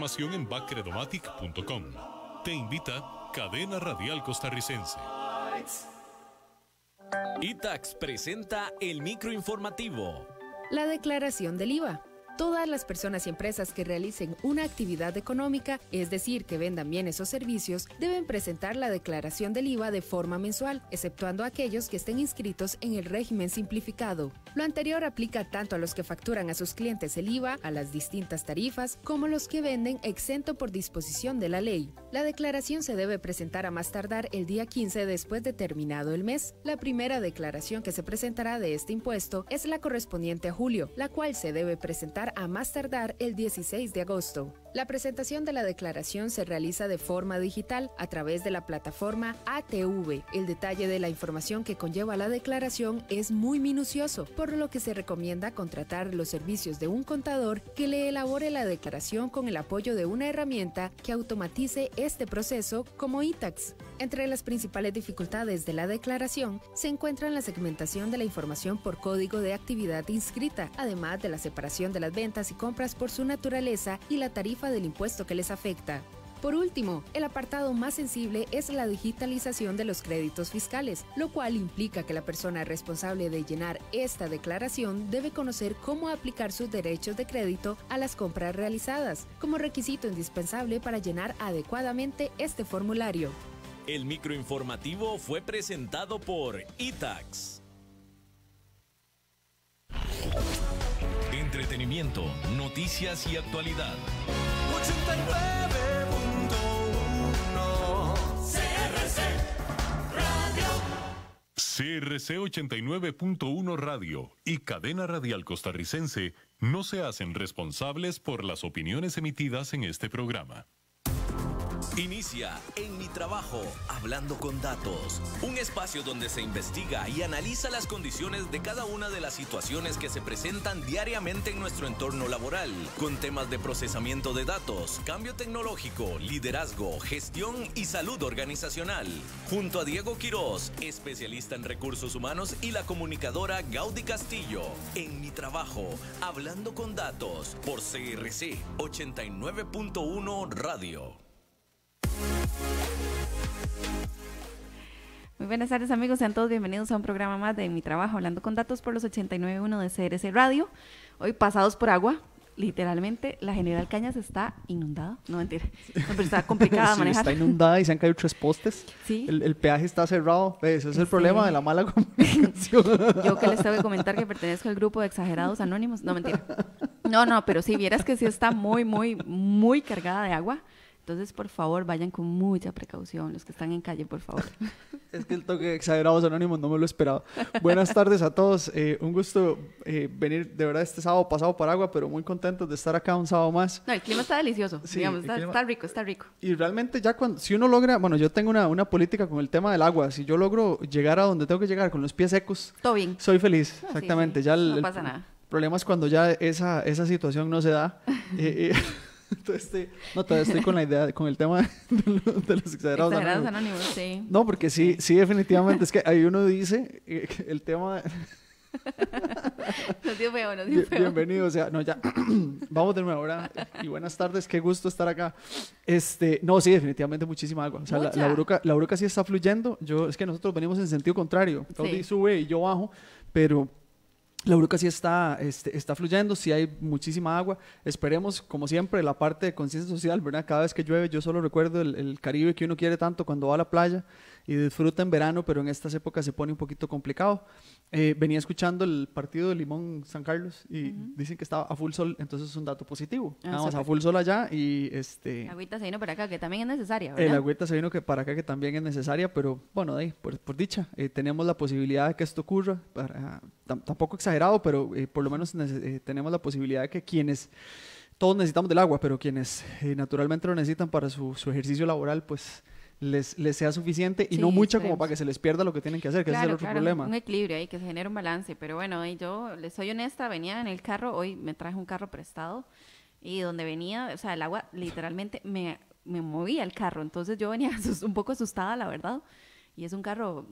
información en bacredomatic.com. Te invita Cadena Radial Costarricense. ITAX presenta el microinformativo. La declaración del IVA. Todas las personas y empresas que realicen una actividad económica, es decir, que vendan bienes o servicios, deben presentar la declaración del IVA de forma mensual, exceptuando aquellos que estén inscritos en el régimen simplificado. Lo anterior aplica tanto a los que facturan a sus clientes el IVA, a las distintas tarifas, como los que venden exento por disposición de la ley. La declaración se debe presentar a más tardar el día 15 después de terminado el mes. La primera declaración que se presentará de este impuesto es la correspondiente a julio, la cual se debe presentar a más tardar el 16 de agosto. La presentación de la declaración se realiza de forma digital a través de la plataforma ATV. El detalle de la información que conlleva la declaración es muy minucioso, por lo que se recomienda contratar los servicios de un contador que le elabore la declaración con el apoyo de una herramienta que automatice este proceso como ITAX. Entre las principales dificultades de la declaración se encuentran la segmentación de la información por código de actividad inscrita, además de la separación de las ventas y compras por su naturaleza y la tarifa del impuesto que les afecta. Por último, el apartado más sensible es la digitalización de los créditos fiscales, lo cual implica que la persona responsable de llenar esta declaración debe conocer cómo aplicar sus derechos de crédito a las compras realizadas, como requisito indispensable para llenar adecuadamente este formulario. El microinformativo fue presentado por ITAX. Entretenimiento, noticias y actualidad. 89.1 CRC Radio. CRC 89.1 Radio y Cadena Radial Costarricense no se hacen responsables por las opiniones emitidas en este programa. Inicia En Mi Trabajo, Hablando con Datos, un espacio donde se investiga y analiza las condiciones de cada una de las situaciones que se presentan diariamente en nuestro entorno laboral, con temas de procesamiento de datos, cambio tecnológico, liderazgo, gestión y salud organizacional. Junto a Diego Quiroz, especialista en recursos humanos, y la comunicadora Gaudí Castillo. En Mi Trabajo, Hablando con Datos, por CRC 89.1 Radio. Muy buenas tardes, amigos, sean todos bienvenidos a un programa más de Mi Trabajo, Hablando con Datos por los 89.1 de CRC Radio. Hoy pasados por agua, literalmente la General Cañas está inundada, no mentira, no, pero está complicada sí, manejar. Está inundada y se han caído 3 postes. Sí. El peaje está cerrado, ese es el problema de la mala comunicación. Yo que les tengo que comentar que pertenezco al grupo de exagerados anónimos, no mentira. No, pero sí, vieras que sí está muy cargada de agua. Entonces, por favor, vayan con mucha precaución, los que están en calle, por favor. Es que el toque de Exagerados Anónimos no me lo esperaba. Buenas tardes a todos. Un gusto venir de verdad este sábado pasado por agua, pero muy contentos de estar acá un sábado más. No, el clima está delicioso, Sí, digamos, clima... está rico. Y realmente ya si uno logra, bueno, yo tengo una política con el tema del agua. Si yo logro llegar a donde tengo que llegar con los pies secos, todo bien. Soy feliz, No, exactamente. Sí. Ya no pasa nada. El problema es cuando ya esa situación no se da. Entonces, todavía estoy con la idea, con el tema de los exagerados anónimos, sí. No, porque sí, definitivamente, es que ahí uno dice el tema... Nos dio feo. Bienvenido, o sea, no, ya, vamos de nuevo, ¿verdad? Y buenas tardes, qué gusto estar acá. No, sí, definitivamente muchísima agua. O sea, la Uruca sí está fluyendo. Es que nosotros venimos en sentido contrario. Claudia sube y yo bajo, pero... La Uruca sí está fluyendo, sí hay muchísima agua. Esperemos, como siempre, la parte de conciencia social, ¿verdad? Cada vez que llueve, yo solo recuerdo el Caribe que uno quiere tanto cuando va a la playa y disfruta en verano, pero en estas épocas se pone un poquito complicado. Venía escuchando el partido de Limón San Carlos y dicen que estaba a full sol, entonces es un dato positivo. Vamos a full sol allá y La agüita se vino para acá, que también es necesaria, ¿verdad? La agüita se vino para acá, que también es necesaria, pero bueno, por dicha, tenemos la posibilidad de que esto ocurra, tampoco exagerado, pero por lo menos tenemos la posibilidad de que todos necesitamos del agua, pero quienes naturalmente lo necesitan para su ejercicio laboral, pues les sea suficiente y no mucha como para que se les pierda lo que tienen que hacer, que ese es el otro problema. Un equilibrio ahí, que se genere un balance, pero bueno, yo les soy honesta, venía en el carro, hoy me traje un carro prestado y donde venía, o sea, el agua literalmente me movía el carro, entonces yo venía un poco asustada, la verdad, y es un carro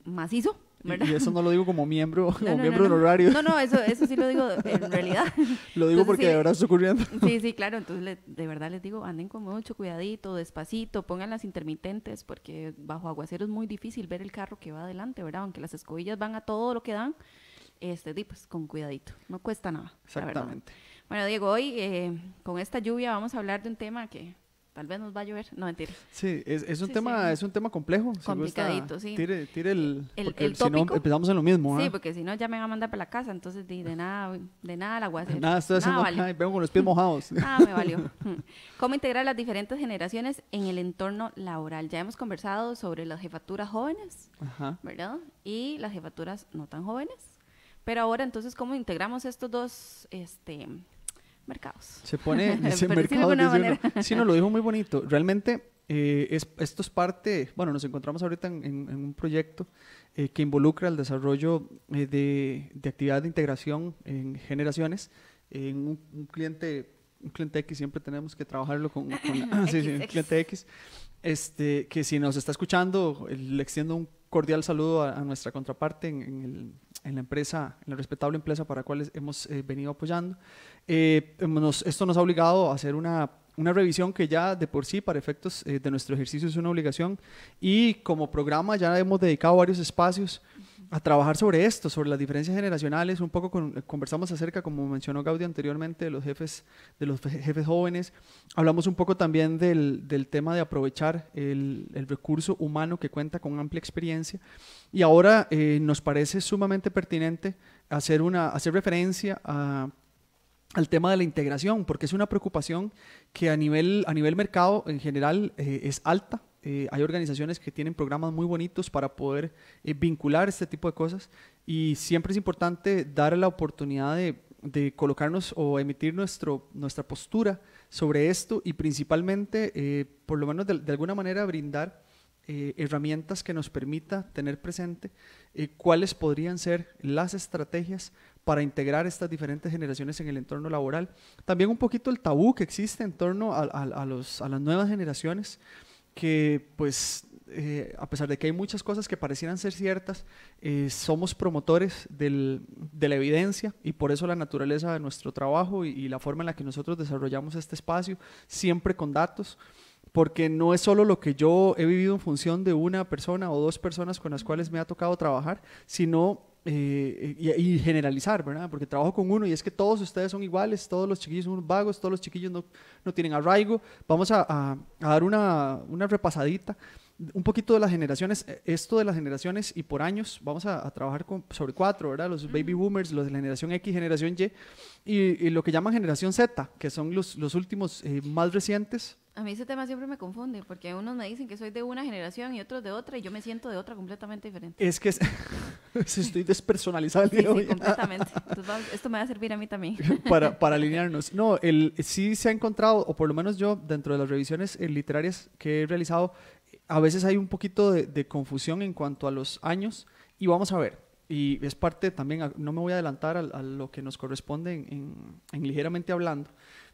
macizo, Y eso no lo digo como miembro, miembro honorario. No, eso sí lo digo en realidad. Lo digo. Entonces, porque de verdad está ocurriendo. Sí, claro. Entonces, de verdad les digo, anden con mucho cuidadito, despacito, pongan las intermitentes, porque bajo aguacero es muy difícil ver el carro que va adelante, ¿verdad? Aunque las escobillas van a todo lo que dan, pues con cuidadito. No cuesta nada. Exactamente. Bueno, Diego, hoy con esta lluvia vamos a hablar de un tema que tal vez nos va a llover. No, mentira. Sí, es un tema complejo. Complicadito, si sí. Tire el porque si no empezamos en lo mismo. Sí, porque si no ya me van a mandar para la casa, entonces de nada el aguacero. Nada, estoy haciendo acá y vengo con los pies mojados. Me valió. ¿Cómo integrar las diferentes generaciones en el entorno laboral? Ya hemos conversado sobre las jefaturas jóvenes, ¿verdad? Y las jefaturas no tan jóvenes. Pero ahora, entonces, ¿cómo integramos estos dos mercados? Se pone ese mercado. Sí, nos lo dijo muy bonito. Realmente, esto es parte, bueno, nos encontramos ahorita en un proyecto que involucra el desarrollo de actividad de integración en generaciones. En un cliente X, siempre tenemos que trabajarlo con un cliente X, que si nos está escuchando, le extiendo un cordial saludo a nuestra contraparte en la empresa, en la respetable empresa para la cual hemos venido apoyando. Esto nos ha obligado a hacer una revisión que ya de por sí, para efectos de nuestro ejercicio, es una obligación, y como programa ya hemos dedicado varios espacios a trabajar sobre esto, sobre las diferencias generacionales. Un poco conversamos acerca, como mencionó Gaudí anteriormente, de los jefes jóvenes. Hablamos un poco también del tema de aprovechar el recurso humano que cuenta con amplia experiencia. Y ahora nos parece sumamente pertinente hacer referencia al tema de la integración, porque es una preocupación que a nivel mercado en general es alta. Hay organizaciones que tienen programas muy bonitos para poder vincular este tipo de cosas, y siempre es importante dar la oportunidad de colocarnos o emitir nuestra postura sobre esto, y principalmente, por lo menos de alguna manera, brindar herramientas que nos permita tener presente cuáles podrían ser las estrategias para integrar estas diferentes generaciones en el entorno laboral. También un poquito el tabú que existe en torno a las nuevas generaciones, que pues a pesar de que hay muchas cosas que parecieran ser ciertas, somos promotores de la evidencia, y por eso la naturaleza de nuestro trabajo y la forma en la que nosotros desarrollamos este espacio, siempre con datos, porque no es solo lo que yo he vivido en función de una persona o dos personas con las cuales me ha tocado trabajar, sino y generalizar, ¿verdad? Porque trabajo con uno y es que todos ustedes son iguales, todos los chiquillos son vagos, todos los chiquillos no tienen arraigo. Vamos a dar una repasadita un poquito de las generaciones, esto de las generaciones, y por años vamos a trabajar sobre 4, ¿verdad? Los baby boomers, los de la generación X, generación Y, y lo que llaman generación Z, que son los últimos más recientes. A mí ese tema siempre me confunde, porque unos me dicen que soy de una generación y otros de otra, y yo me siento de otra completamente diferente. Es que estoy despersonalizado el día de hoy. Sí, completamente. Entonces, esto me va a servir a mí también. para alinearnos. No, sí se ha encontrado, o por lo menos yo, dentro de las revisiones literarias que he realizado, a veces hay un poquito de confusión en cuanto a los años, y vamos a ver. Y es parte también, no me voy a adelantar a lo que nos corresponde en Ligeramente Hablando,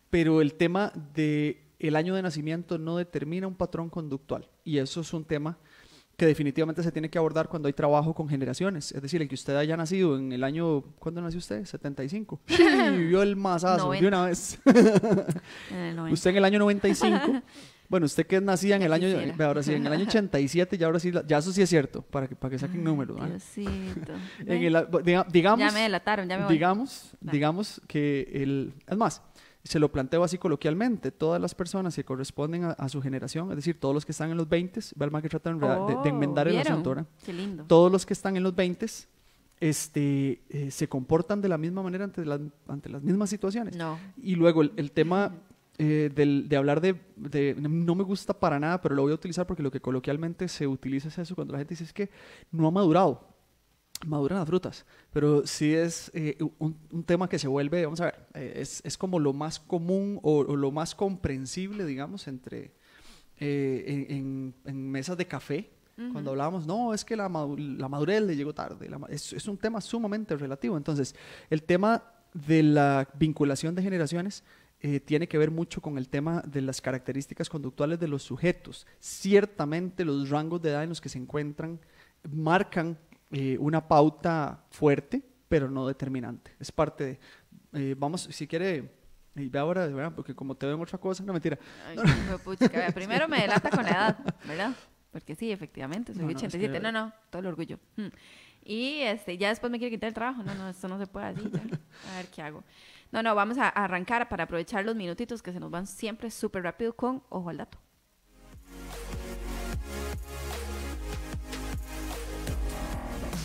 pero el tema de el año de nacimiento no determina un patrón conductual, y eso es un tema que definitivamente se tiene que abordar cuando hay trabajo con generaciones. Es decir, el que usted haya nacido en el año, ¿cuándo nació usted? 75. Sí, vio el masazo 90. De una vez. Usted en el año 95. Bueno, usted que nacía en el año, ahora sí, en el año 87, ya ahora sí, ya eso sí es cierto, para que saquen números. Diosito. Digamos, ya me delataron, ya me voy. Digamos que es más, se lo planteo así coloquialmente: todas las personas que corresponden a su generación, es decir, todos los que están en los 20, verán que tratan de enmendar el asunto, ¿verdad? Qué lindo. Todos los que están en los 20 se comportan de la misma manera ante las mismas situaciones. No. Y luego el tema de hablar de no me gusta para nada, pero lo voy a utilizar porque lo que coloquialmente se utiliza es eso, cuando la gente dice es que no ha madurado. Maduran las frutas, pero sí es un tema que se vuelve, vamos a ver, es como lo más común o lo más comprensible, digamos, entre en mesas de café. Cuando hablábamos, no, es que la madurez le llegó tarde. Es un tema sumamente relativo. Entonces, el tema de la vinculación de generaciones tiene que ver mucho con el tema de las características conductuales de los sujetos. Ciertamente los rangos de edad en los que se encuentran marcan una pauta fuerte, pero no determinante. Es parte de, vamos, si quiere, y ve ahora, ¿verdad? Porque como te veo en otra cosa, no, mentira. Ay, no, pucha, primero me delata con la edad, ¿verdad? Porque sí, efectivamente, soy 87, no, todo el orgullo. Y ya después me quiere quitar el trabajo, no, esto no se puede así, ya. A ver qué hago. No, vamos a arrancar para aprovechar los minutitos que se nos van siempre súper rápido con Ojo al Dato.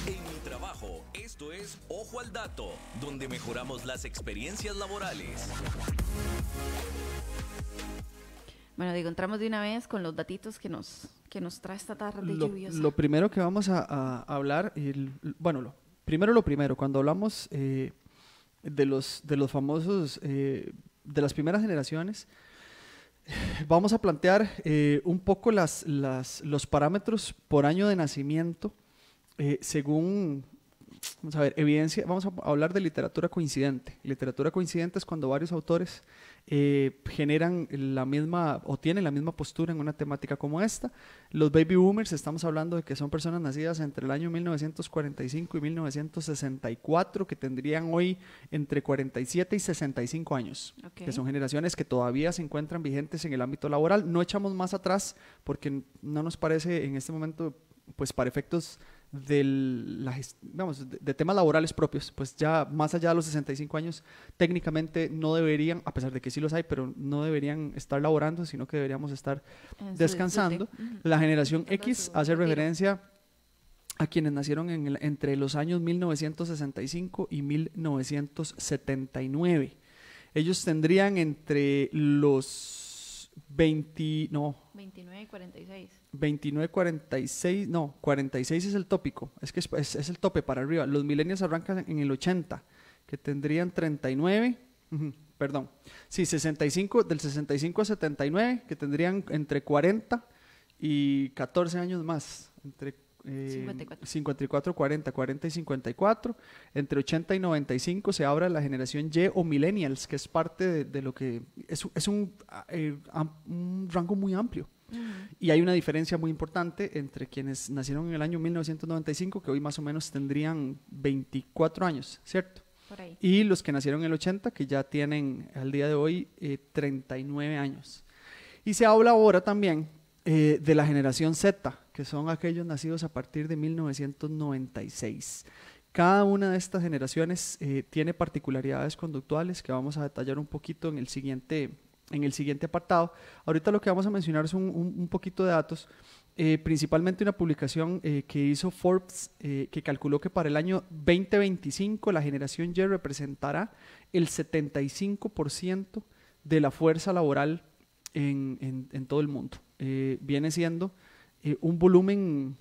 En mi trabajo, esto es Ojo al Dato, donde mejoramos las experiencias laborales. Bueno, digo, entramos de una vez con los datitos que nos trae esta tarde lluviosa. Lo primero que vamos a hablar, lo primero, cuando hablamos de los famosos, de las primeras generaciones, vamos a plantear un poco los parámetros por año de nacimiento, según, vamos a ver, evidencia, vamos a hablar de literatura coincidente. Literatura coincidente es cuando varios autores generan la misma o tienen la misma postura en una temática como esta. Los baby boomers, estamos hablando de que son personas nacidas entre el año 1945 y 1964, que tendrían hoy entre 47 y 65 años, que son generaciones que todavía se encuentran vigentes en el ámbito laboral. No echamos más atrás porque no nos parece en este momento, pues para efectos de temas laborales propios, pues ya más allá de los 65 años técnicamente no deberían, a pesar de que sí los hay, pero no deberían estar laborando, sino que deberíamos estar descansando. La generación X hace referencia a quienes nacieron entre los años 1965 y 1979. Ellos tendrían entre los 29 y 46. 29, 46, no, 46 es el tópico, es que es el tope para arriba. Los millennials arrancan en el 80, que tendrían 39, perdón, sí, 65, del 65 a 79, que tendrían entre 40 y 14 años más, entre 54, 40 y 54, entre 80 y 95 se abra la generación Y o millennials, que es parte de lo que es un rango muy amplio. Y hay una diferencia muy importante entre quienes nacieron en el año 1995, que hoy más o menos tendrían 24 años, ¿cierto? Por ahí. Y los que nacieron en el 80, que ya tienen al día de hoy 39 años. Y se habla ahora también de la generación Z, que son aquellos nacidos a partir de 1996. Cada una de estas generaciones tiene particularidades conductuales que vamos a detallar un poquito en el siguiente apartado. Ahorita lo que vamos a mencionar es un poquito de datos, principalmente una publicación que hizo Forbes, que calculó que para el año 2025 la generación Y representará el 75% de la fuerza laboral en todo el mundo. Viene siendo un volumen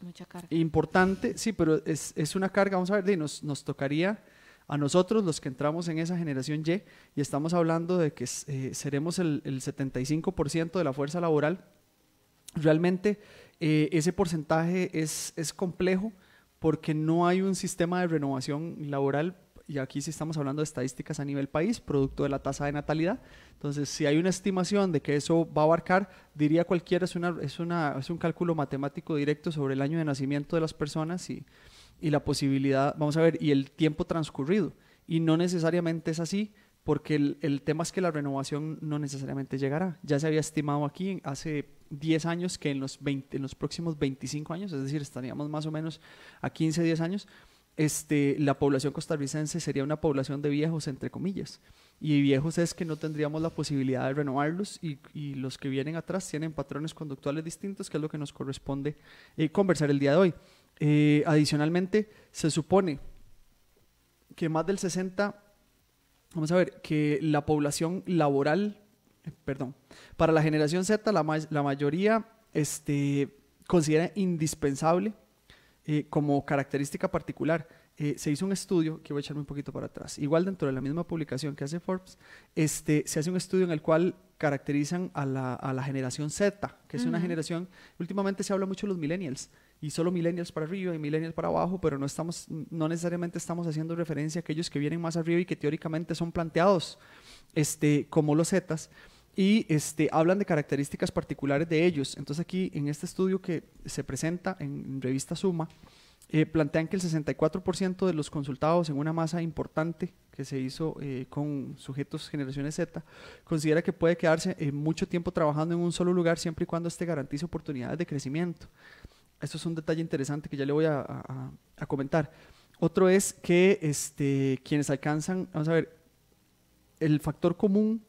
importante, sí, pero es una carga, vamos a ver, nos tocaría a nosotros, los que entramos en esa generación Y estamos hablando de que seremos el 75% de la fuerza laboral. Realmente ese porcentaje es complejo porque no hay un sistema de renovación laboral, y aquí sí estamos hablando de estadísticas a nivel país, producto de la tasa de natalidad. Entonces, si hay una estimación de que eso va a abarcar, diría cualquiera, es un cálculo matemático directo sobre el año de nacimiento de las personas y la posibilidad, vamos a ver, y el tiempo transcurrido. Y no necesariamente es así, porque el tema es que la renovación no necesariamente llegará. Ya se había estimado aquí hace 10 años que en los próximos 25 años, es decir, estaríamos más o menos a 15, 10 años, la población costarricense sería una población de viejos, entre comillas. Y viejos es que no tendríamos la posibilidad de renovarlos y los que vienen atrás tienen patrones conductuales distintos, que es lo que nos corresponde conversar el día de hoy. Adicionalmente, se supone que más del 60%, vamos a ver, que la población laboral, para la generación Z, la mayoría considera indispensable como característica particular. Se hizo un estudio, que voy a echarme un poquito para atrás, igual dentro de la misma publicación que hace Forbes, se hace un estudio en el cual caracterizan a la generación Z, que es una generación, últimamente se habla mucho de los millennials, y solo millennials para arriba y millennials para abajo, pero no necesariamente estamos haciendo referencia a aquellos que vienen más arriba y que teóricamente son planteados como los Zetas, y hablan de características particulares de ellos. Entonces aquí en este estudio que se presenta en revista Suma, plantean que el 64% de los consultados en una masa importante que se hizo con sujetos generaciones Z, considera que puede quedarse mucho tiempo trabajando en un solo lugar siempre y cuando garantice oportunidades de crecimiento. Esto es un detalle interesante que ya le voy a comentar. Otro es que quienes alcanzan, vamos a ver, el factor común,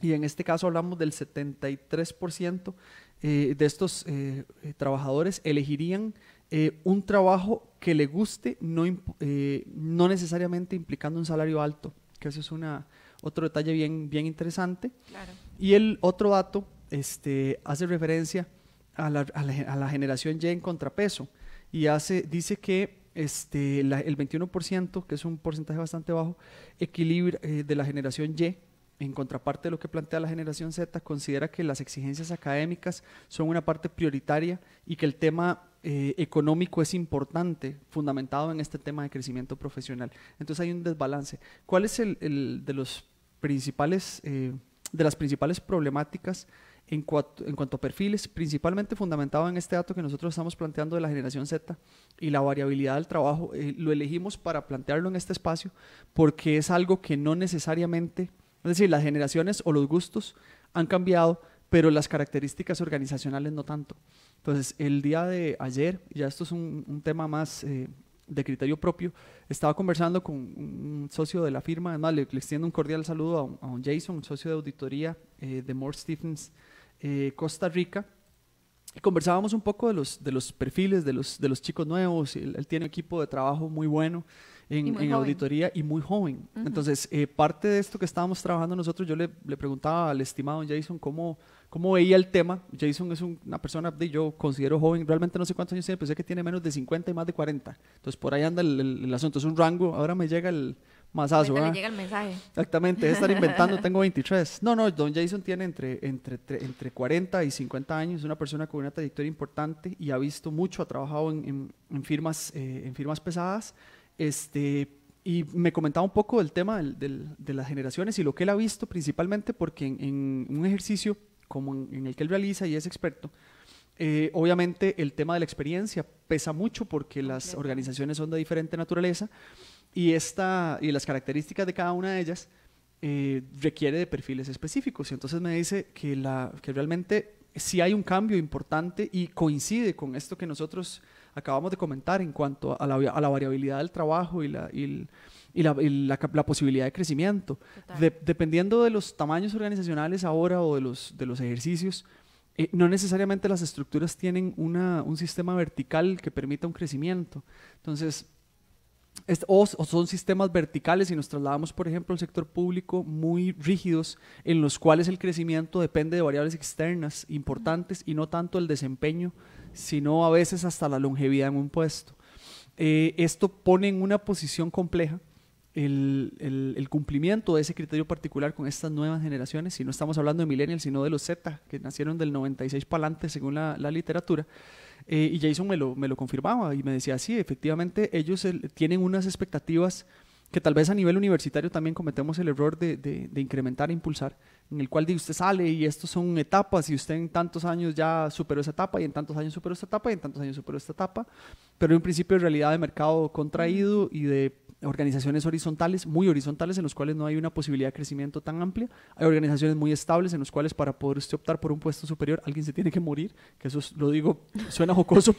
y en este caso hablamos del 73% de estos trabajadores elegirían un trabajo que le guste, no necesariamente implicando un salario alto, que eso es otro detalle bien interesante. Claro. Y el otro dato hace referencia a la generación Y en contrapeso, y dice que el 21%, que es un porcentaje bastante bajo, equilibra de la generación Y, en contraparte de lo que plantea la generación Z, considera que las exigencias académicas son una parte prioritaria y que el tema económico es importante, fundamentado en este tema de crecimiento profesional. Entonces hay un desbalance. ¿Cuál es de las principales problemáticas en cuanto a perfiles? Principalmente fundamentado en este dato que nosotros estamos planteando de la generación Z y la variabilidad del trabajo. Lo elegimos para plantearlo en este espacio porque es algo que no necesariamente, es decir, las generaciones o los gustos han cambiado, pero las características organizacionales no tanto. Entonces, el día de ayer, ya esto es un tema más de criterio propio, estaba conversando con un socio de la firma, además le extiendo un cordial saludo a un Jason, un socio de auditoría de Moore Stephens, Costa Rica, y conversábamos un poco de los perfiles de los chicos nuevos. Él tiene un equipo de trabajo muy bueno en auditoría y muy joven. Uh-huh. Entonces, parte de esto que estábamos trabajando nosotros, yo le preguntaba al estimado Jason cómo veía el tema. Jason es una persona que yo considero joven, realmente no sé cuántos años tiene, pero sé que tiene menos de 50 y más de 40. Entonces, por ahí anda el asunto, es un rango. Ahora me llega el masazo. Le llega el mensaje. Exactamente, es estar inventando, tengo 23. No, don Jason tiene entre 40 y 50 años, es una persona con una trayectoria importante y ha visto mucho, ha trabajado en firmas pesadas. Y me comentaba un poco del tema de las generaciones y lo que él ha visto, principalmente porque en un ejercicio como en el que él realiza y es experto, obviamente el tema de la experiencia pesa mucho porque las organizaciones son de diferente naturaleza y las características de cada una de ellas requiere de perfiles específicos. Y entonces me dice que realmente sí hay un cambio importante y coincide con esto que nosotros acabamos de comentar en cuanto a la variabilidad del trabajo y la posibilidad de crecimiento. Dependiendo de los tamaños organizacionales ahora o de los ejercicios, no necesariamente las estructuras tienen un sistema vertical que permita un crecimiento. Entonces, o son sistemas verticales y nos trasladamos, por ejemplo, al sector público muy rígidos, en los cuales el crecimiento depende de variables externas importantes y no tanto el desempeño, sino a veces hasta la longevidad en un puesto. Esto pone en una posición compleja el cumplimiento de ese criterio particular con estas nuevas generaciones, si no estamos hablando de millennials, sino de los Z, que nacieron del 96 para adelante según la literatura. Y Jason me lo confirmaba y me decía, sí, efectivamente ellos tienen unas expectativas que tal vez a nivel universitario también cometemos el error de incrementar e impulsar, en el cual usted sale y estos son etapas y usted en tantos años ya superó esa etapa y en tantos años superó esta etapa y en tantos años superó esta etapa, pero en principio de realidad de mercado contraído y de organizaciones horizontales, muy horizontales, en los cuales no hay una posibilidad de crecimiento tan amplia. Hay organizaciones muy estables en los cuales para poder usted optar por un puesto superior alguien se tiene que morir, que eso lo digo, suena jocoso,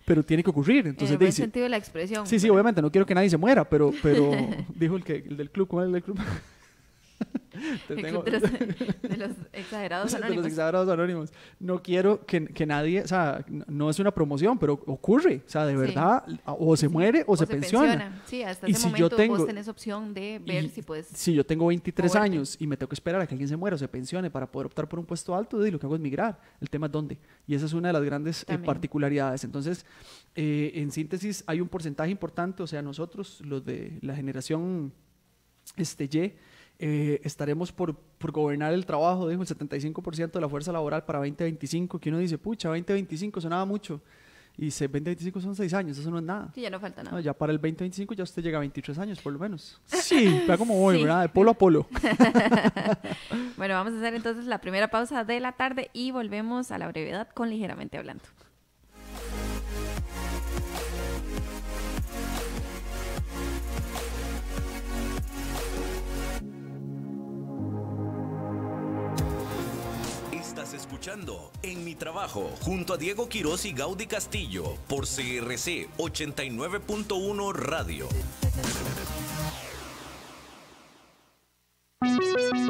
pero tiene que ocurrir. Entonces, en el buen sentido de la expresión. Sí, obviamente, no quiero que nadie se muera, pero dijo el del club, ¿cómo es el del club? Club de los exagerados anónimos. De los exagerados anónimos. No quiero que nadie, o sea, no es una promoción, pero ocurre, o sea, de verdad, o se muere o se pensiona. Sí, hasta ese momento vos tenés opción de ver si puedes. Si yo tengo 23 años y me tengo que esperar a que alguien se muera o se pensione para poder optar por un puesto alto, lo que hago es migrar. El tema es dónde. Y esa es una de las grandes particularidades. Entonces, en síntesis, hay un porcentaje importante, o sea, nosotros, los de la generación Y, estaremos por gobernar el trabajo, dijo el 75% de la fuerza laboral para 2025, que uno dice, pucha, 2025 sonaba mucho, y 2025 son 6 años, eso no es nada. Sí, ya no falta nada. No, ya para el 2025 ya usted llega a 23 años, por lo menos. Sí, vea cómo voy, sí. ¿Verdad? De polo a polo. Bueno, vamos a hacer entonces la primera pausa de la tarde y volvemos a la brevedad con Ligeramente Hablando. Estás escuchando En Mi Trabajo junto a Diego Quiroz y Gaudí Castillo por CRC 89.1 Radio.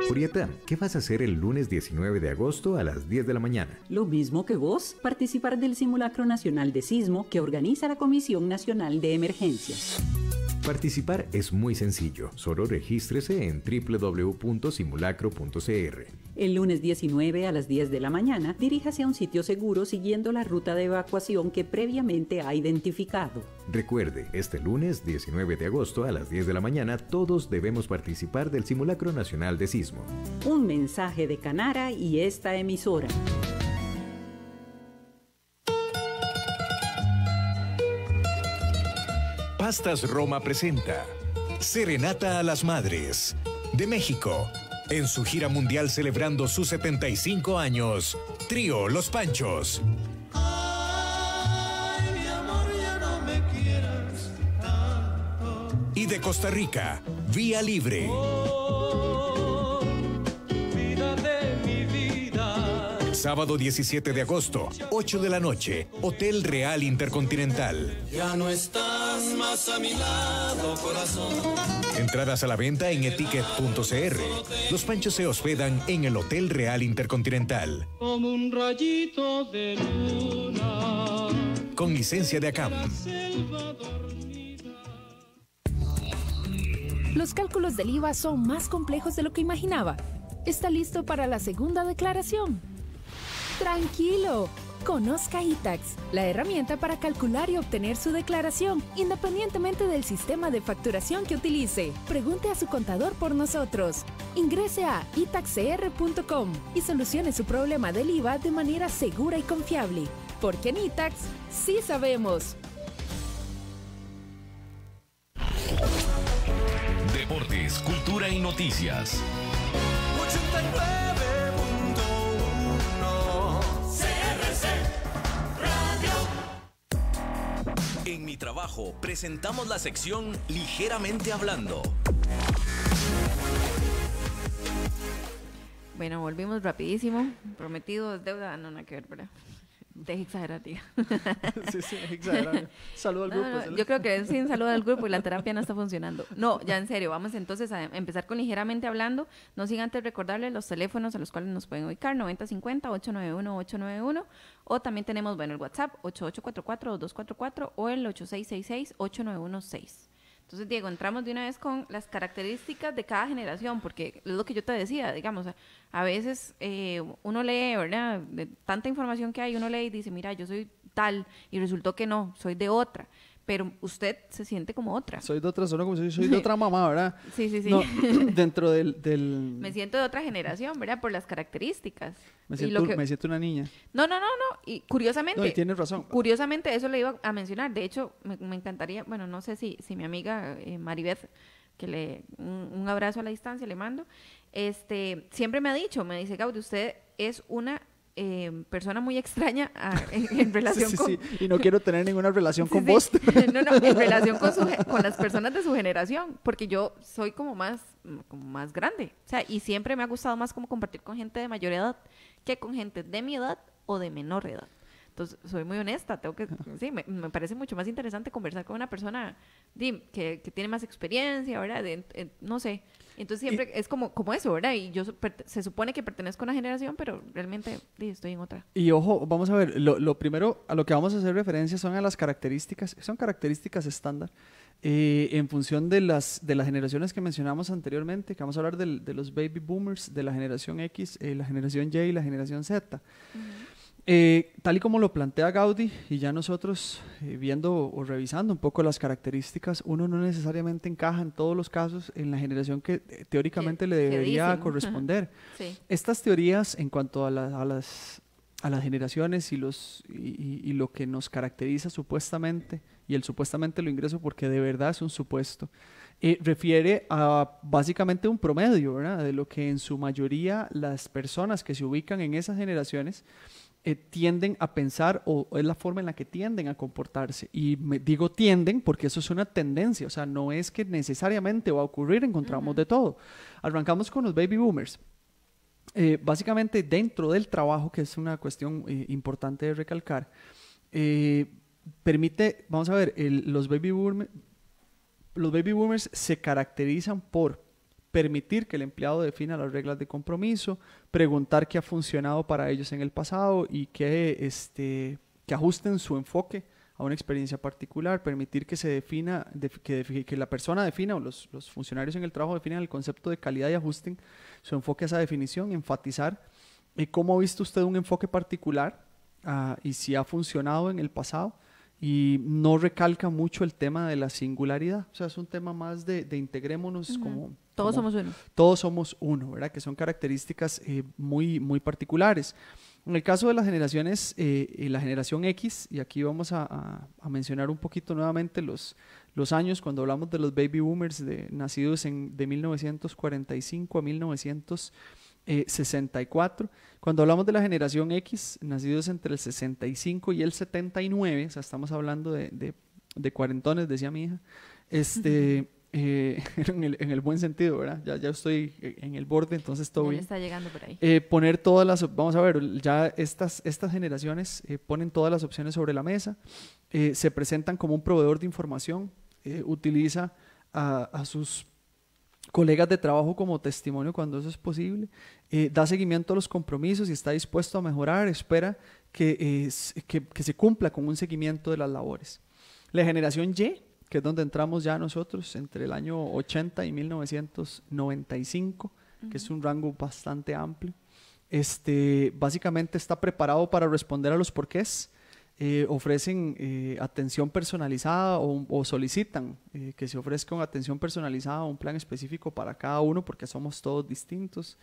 Julieta, ¿qué vas a hacer el lunes 19 de agosto a las 10 de la mañana? Lo mismo que vos, participar del Simulacro Nacional de Sismo que organiza la Comisión Nacional de Emergencias. Participar es muy sencillo, solo regístrese en www.simulacro.cr. El lunes 19 a las 10 de la mañana, diríjase a un sitio seguro siguiendo la ruta de evacuación que previamente ha identificado. Recuerde, este lunes 19 de agosto a las 10 de la mañana todos debemos participar del Simulacro Nacional de Sismo. Un mensaje de Canara y esta emisora. Pastas Roma presenta Serenata a las Madres de México. En su gira mundial celebrando sus 75 años, Trío Los Panchos. Ay, mi amor, ya no me quieras tanto. Y de Costa Rica, Vía Libre. Oh, vida de mi vida. Sábado 17 de agosto, 8 de la noche, Hotel Real Intercontinental. Ya no estás más a mi lado, corazón. Entradas a la venta en etiquet.cr. Los Panchos se hospedan en el Hotel Real Intercontinental. Como un rayito de luna. Con licencia de ACAM. Los cálculos del IVA son más complejos de lo que imaginaba. ¿Está listo para la segunda declaración? ¡Tranquilo! Conozca iTax, la herramienta para calcular y obtener su declaración, independientemente del sistema de facturación que utilice. Pregunte a su contador por nosotros. Ingrese a itaxcr.com y solucione su problema del IVA de manera segura y confiable. Porque en iTax sí sabemos. Deportes, cultura y noticias. 89.1 CRC Radio. En Mi Trabajo presentamos la sección Ligeramente Hablando. Bueno, volvimos rapidísimo. Prometido es deuda. No, nada que ver, ¿verdad? Deje exagerar, tía. Sí, exagerado. Saludo al grupo. No, yo creo que sin saludo al grupo y la terapia no está funcionando. No, ya en serio, vamos entonces a empezar con Ligeramente Hablando. No sin antes recordarles los teléfonos a los cuales nos pueden ubicar, 9050-891-891, o también tenemos, bueno, el WhatsApp, 8844-2244, o el 8666-8916. Entonces, Diego, entramos de una vez con las características de cada generación, porque es lo que yo te decía, digamos, a veces uno lee, ¿verdad? De tanta información que hay, uno lee y dice, mira, yo soy tal, y resultó que no, soy de otra, pero usted se siente como otra. Soy de otra zona, como si soy de otra mamá, ¿verdad? Sí. No, dentro del... Me siento de otra generación, ¿verdad? Por las características. Me siento una niña. No. Y curiosamente... No, y tienes razón. Curiosamente, eso le iba a mencionar. De hecho, me encantaría... Bueno, no sé si mi amiga Maribeth, que un abrazo a la distancia le mando, siempre me dice, Gaudi, usted es una... persona muy extraña en relación con... Sí, y no quiero tener ninguna relación con vos. No, en relación con las personas de su generación, porque yo soy como más grande, o sea, y siempre me ha gustado más como compartir con gente de mayor edad que con gente de mi edad o de menor edad. Entonces, soy muy honesta, me parece mucho más interesante conversar con una persona que tiene más experiencia, ¿verdad? No sé. Entonces siempre es como eso, ¿verdad? Y yo se supone que pertenezco a una generación, pero realmente estoy en otra. Y ojo, vamos a ver, lo primero a lo que vamos a hacer referencia son a las características, son características estándar, en función de las generaciones que mencionamos anteriormente, que vamos a hablar de los baby boomers, de la generación X, la generación Y y la generación Z. Tal y como lo plantea Gaudi, y ya nosotros viendo o revisando un poco las características, uno no necesariamente encaja en todos los casos en la generación que teóricamente le debería corresponder. Sí. Estas teorías en cuanto a las generaciones y lo que nos caracteriza supuestamente, y el supuestamente lo ingreso porque de verdad es un supuesto, refiere a básicamente un promedio, ¿verdad? De lo que en su mayoría las personas que se ubican en esas generaciones tienden a pensar, o es la forma en la que tienden a comportarse. Y digo tienden porque eso es una tendencia, o sea, no es que necesariamente va a ocurrir, encontramos de todo. Arrancamos con los baby boomers. básicamente dentro del trabajo, que es una cuestión importante de recalcar, permite, vamos a ver, los baby boomers se caracterizan por permitir que el empleado defina las reglas de compromiso, preguntar qué ha funcionado para ellos en el pasado y que ajusten su enfoque a una experiencia particular, permitir que se defina, que la persona defina o los funcionarios en el trabajo definan el concepto de calidad y ajusten su enfoque a esa definición, enfatizar cómo ha visto usted un enfoque particular y si ha funcionado en el pasado, y no recalca mucho el tema de la singularidad, o sea, es un tema más de integrémonos como... Todos somos uno. Todos somos uno, ¿verdad? Que son características muy, muy particulares. En el caso de las generaciones, la generación X, y aquí vamos a mencionar un poquito nuevamente los años, cuando hablamos de los baby boomers nacidos de 1945 a 1964, cuando hablamos de la generación X, nacidos entre el 65 y el 79, o sea, estamos hablando de cuarentones, decía mi hija, en el buen sentido, ¿verdad? Ya estoy en el borde, entonces todo bien. Está llegando por ahí. Poner todas las... Vamos a ver, ya estas generaciones ponen todas las opciones sobre la mesa, se presentan como un proveedor de información, utiliza a sus colegas de trabajo como testimonio cuando eso es posible, da seguimiento a los compromisos y está dispuesto a mejorar, espera que se cumpla con un seguimiento de las labores. La generación Y, que es donde entramos ya nosotros, entre el año 80 y 1995, que es un rango bastante amplio, básicamente está preparado para responder a los porqués, ofrecen atención personalizada o solicitan que se ofrezca una atención personalizada o un plan específico para cada uno porque somos todos distintos.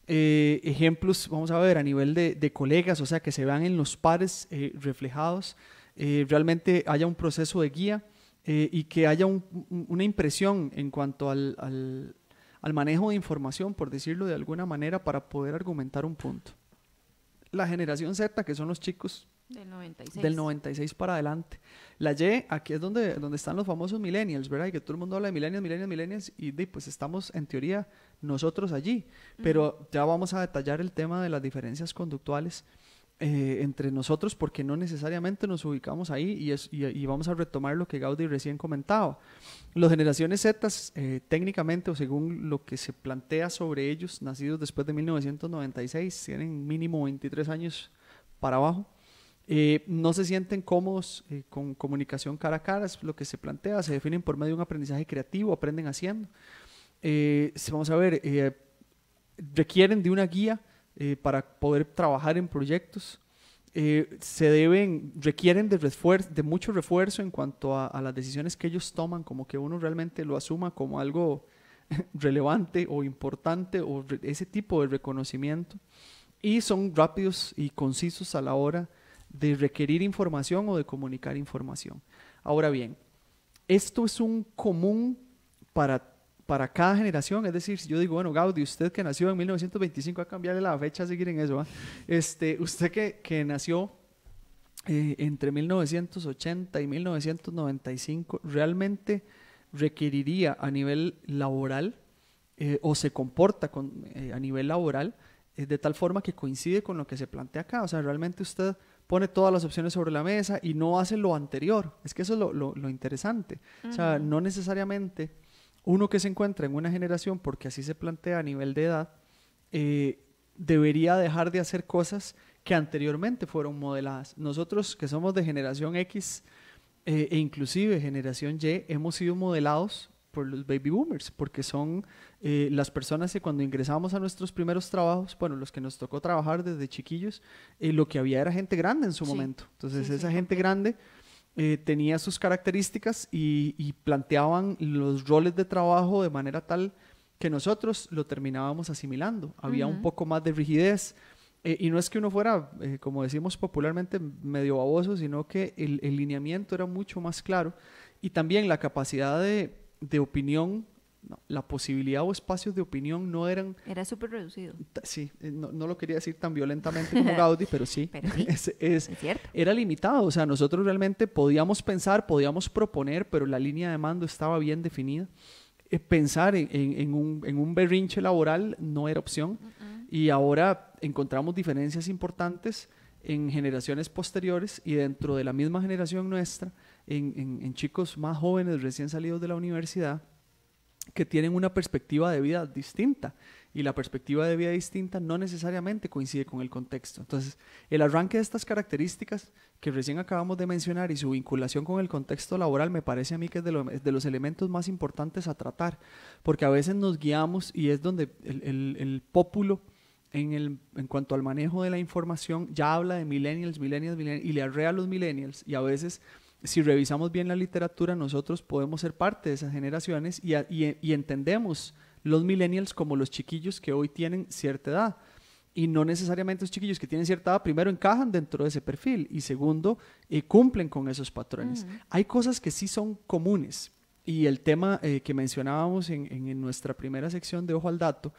Ejemplos, vamos a ver, a nivel de colegas, o sea, que se vean en los pares reflejados, realmente haya un proceso de guía y que haya una impresión en cuanto al manejo de información, por decirlo de alguna manera, para poder argumentar un punto. La generación Z, que son los chicos del 96 para adelante. La Y, aquí es donde están los famosos millennials, ¿verdad? Y que todo el mundo habla de millennials, y pues estamos en teoría nosotros allí. Pero ya vamos a detallar el tema de las diferencias conductuales entre nosotros, porque no necesariamente nos ubicamos ahí, y vamos a retomar lo que Gaudí recién comentaba. Las generaciones Z, técnicamente o según lo que se plantea sobre ellos, nacidos después de 1996, tienen mínimo 23 años para abajo. No se sienten cómodos con comunicación cara a cara, es lo que se plantea, se definen por medio de un aprendizaje creativo, aprenden haciendo. Vamos a ver, requieren de una guía para poder trabajar en proyectos, requieren de mucho refuerzo en cuanto a las decisiones que ellos toman, como que uno realmente lo asuma como algo relevante o importante, o ese tipo de reconocimiento, y son rápidos y concisos a la hora de requerir información o de comunicar información. Ahora bien, esto es un común para cada generación, es decir, si yo digo, bueno, Gaudí, usted que nació en 1925, a cambiarle la fecha a seguir en eso, usted que nació entre 1980 y 1995, ¿realmente requeriría a nivel laboral o se comporta a nivel laboral de tal forma que coincide con lo que se plantea acá? O sea, realmente usted pone todas las opciones sobre la mesa y no hace lo anterior. Es que eso es lo interesante. O sea, no necesariamente uno que se encuentra en una generación, porque así se plantea a nivel de edad, debería dejar de hacer cosas que anteriormente fueron modeladas. Nosotros que somos de generación X e inclusive generación Y, hemos sido modelados por los baby boomers, porque son las personas que cuando ingresamos a nuestros primeros trabajos, bueno, los que nos tocó trabajar desde chiquillos, lo que había era gente grande en su momento. Entonces esa gente grande tenía sus características y planteaban los roles de trabajo de manera tal que nosotros lo terminábamos asimilando. Había un poco más de rigidez, y no es que uno fuera, como decimos popularmente, medio baboso, sino que el lineamiento era mucho más claro, y también la capacidad de opinión, la posibilidad o espacios de opinión no eran... Era súper reducido. Sí, no lo quería decir tan violentamente como Gaudí, pero sí, es cierto. Era limitado. O sea, nosotros realmente podíamos pensar, podíamos proponer, pero la línea de mando estaba bien definida. Pensar en un berrinche laboral no era opción. Y ahora encontramos diferencias importantes en generaciones posteriores y dentro de la misma generación nuestra, en chicos más jóvenes recién salidos de la universidad, que tienen una perspectiva de vida distinta, y la perspectiva de vida distinta no necesariamente coincide con el contexto. Entonces, el arranque de estas características que recién acabamos de mencionar y su vinculación con el contexto laboral me parece a mí que es de los elementos más importantes a tratar, porque a veces nos guiamos y es donde el pópulo en cuanto al manejo de la información ya habla de millennials y le arrea a los millennials, y a veces si revisamos bien la literatura nosotros podemos ser parte de esas generaciones y entendemos los millennials como los chiquillos que hoy tienen cierta edad, y no necesariamente los chiquillos que tienen cierta edad primero encajan dentro de ese perfil y segundo cumplen con esos patrones. Hay cosas que sí son comunes, y el tema que mencionábamos en nuestra primera sección de Ojo al Dato,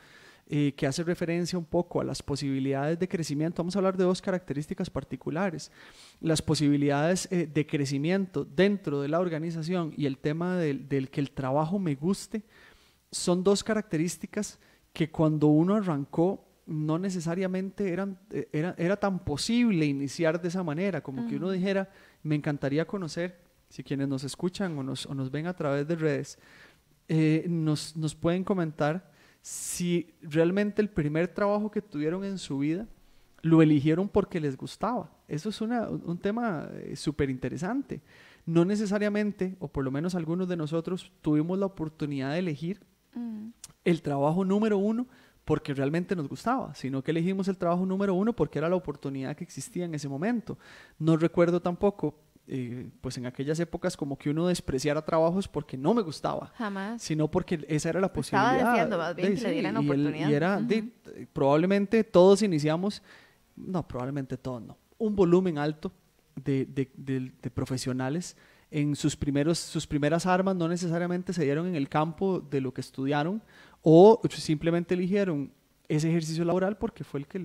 que hace referencia un poco a las posibilidades de crecimiento. Vamos a hablar de dos características particulares: las posibilidades de crecimiento dentro de la organización y el tema del que el trabajo me guste. Son dos características que cuando uno arrancó no necesariamente era tan posible iniciar de esa manera, como que uno dijera, me encantaría conocer, si quienes nos escuchan o nos ven a través de redes, nos pueden comentar si realmente el primer trabajo que tuvieron en su vida lo eligieron porque les gustaba. Eso es un tema súper interesante. No necesariamente, o por lo menos algunos de nosotros, tuvimos la oportunidad de elegir el trabajo número uno porque realmente nos gustaba, sino que elegimos el trabajo número uno porque era la oportunidad que existía en ese momento. No recuerdo tampoco pues en aquellas épocas como que uno despreciara trabajos porque no me gustaba. Jamás. Sino porque esa era la posibilidad. Estaba deseando más bien que le dieran la oportunidad. Y era, probablemente todos iniciamos, un volumen alto de profesionales en sus primeras armas no necesariamente se dieron en el campo de lo que estudiaron, o simplemente eligieron ese ejercicio laboral porque fue el que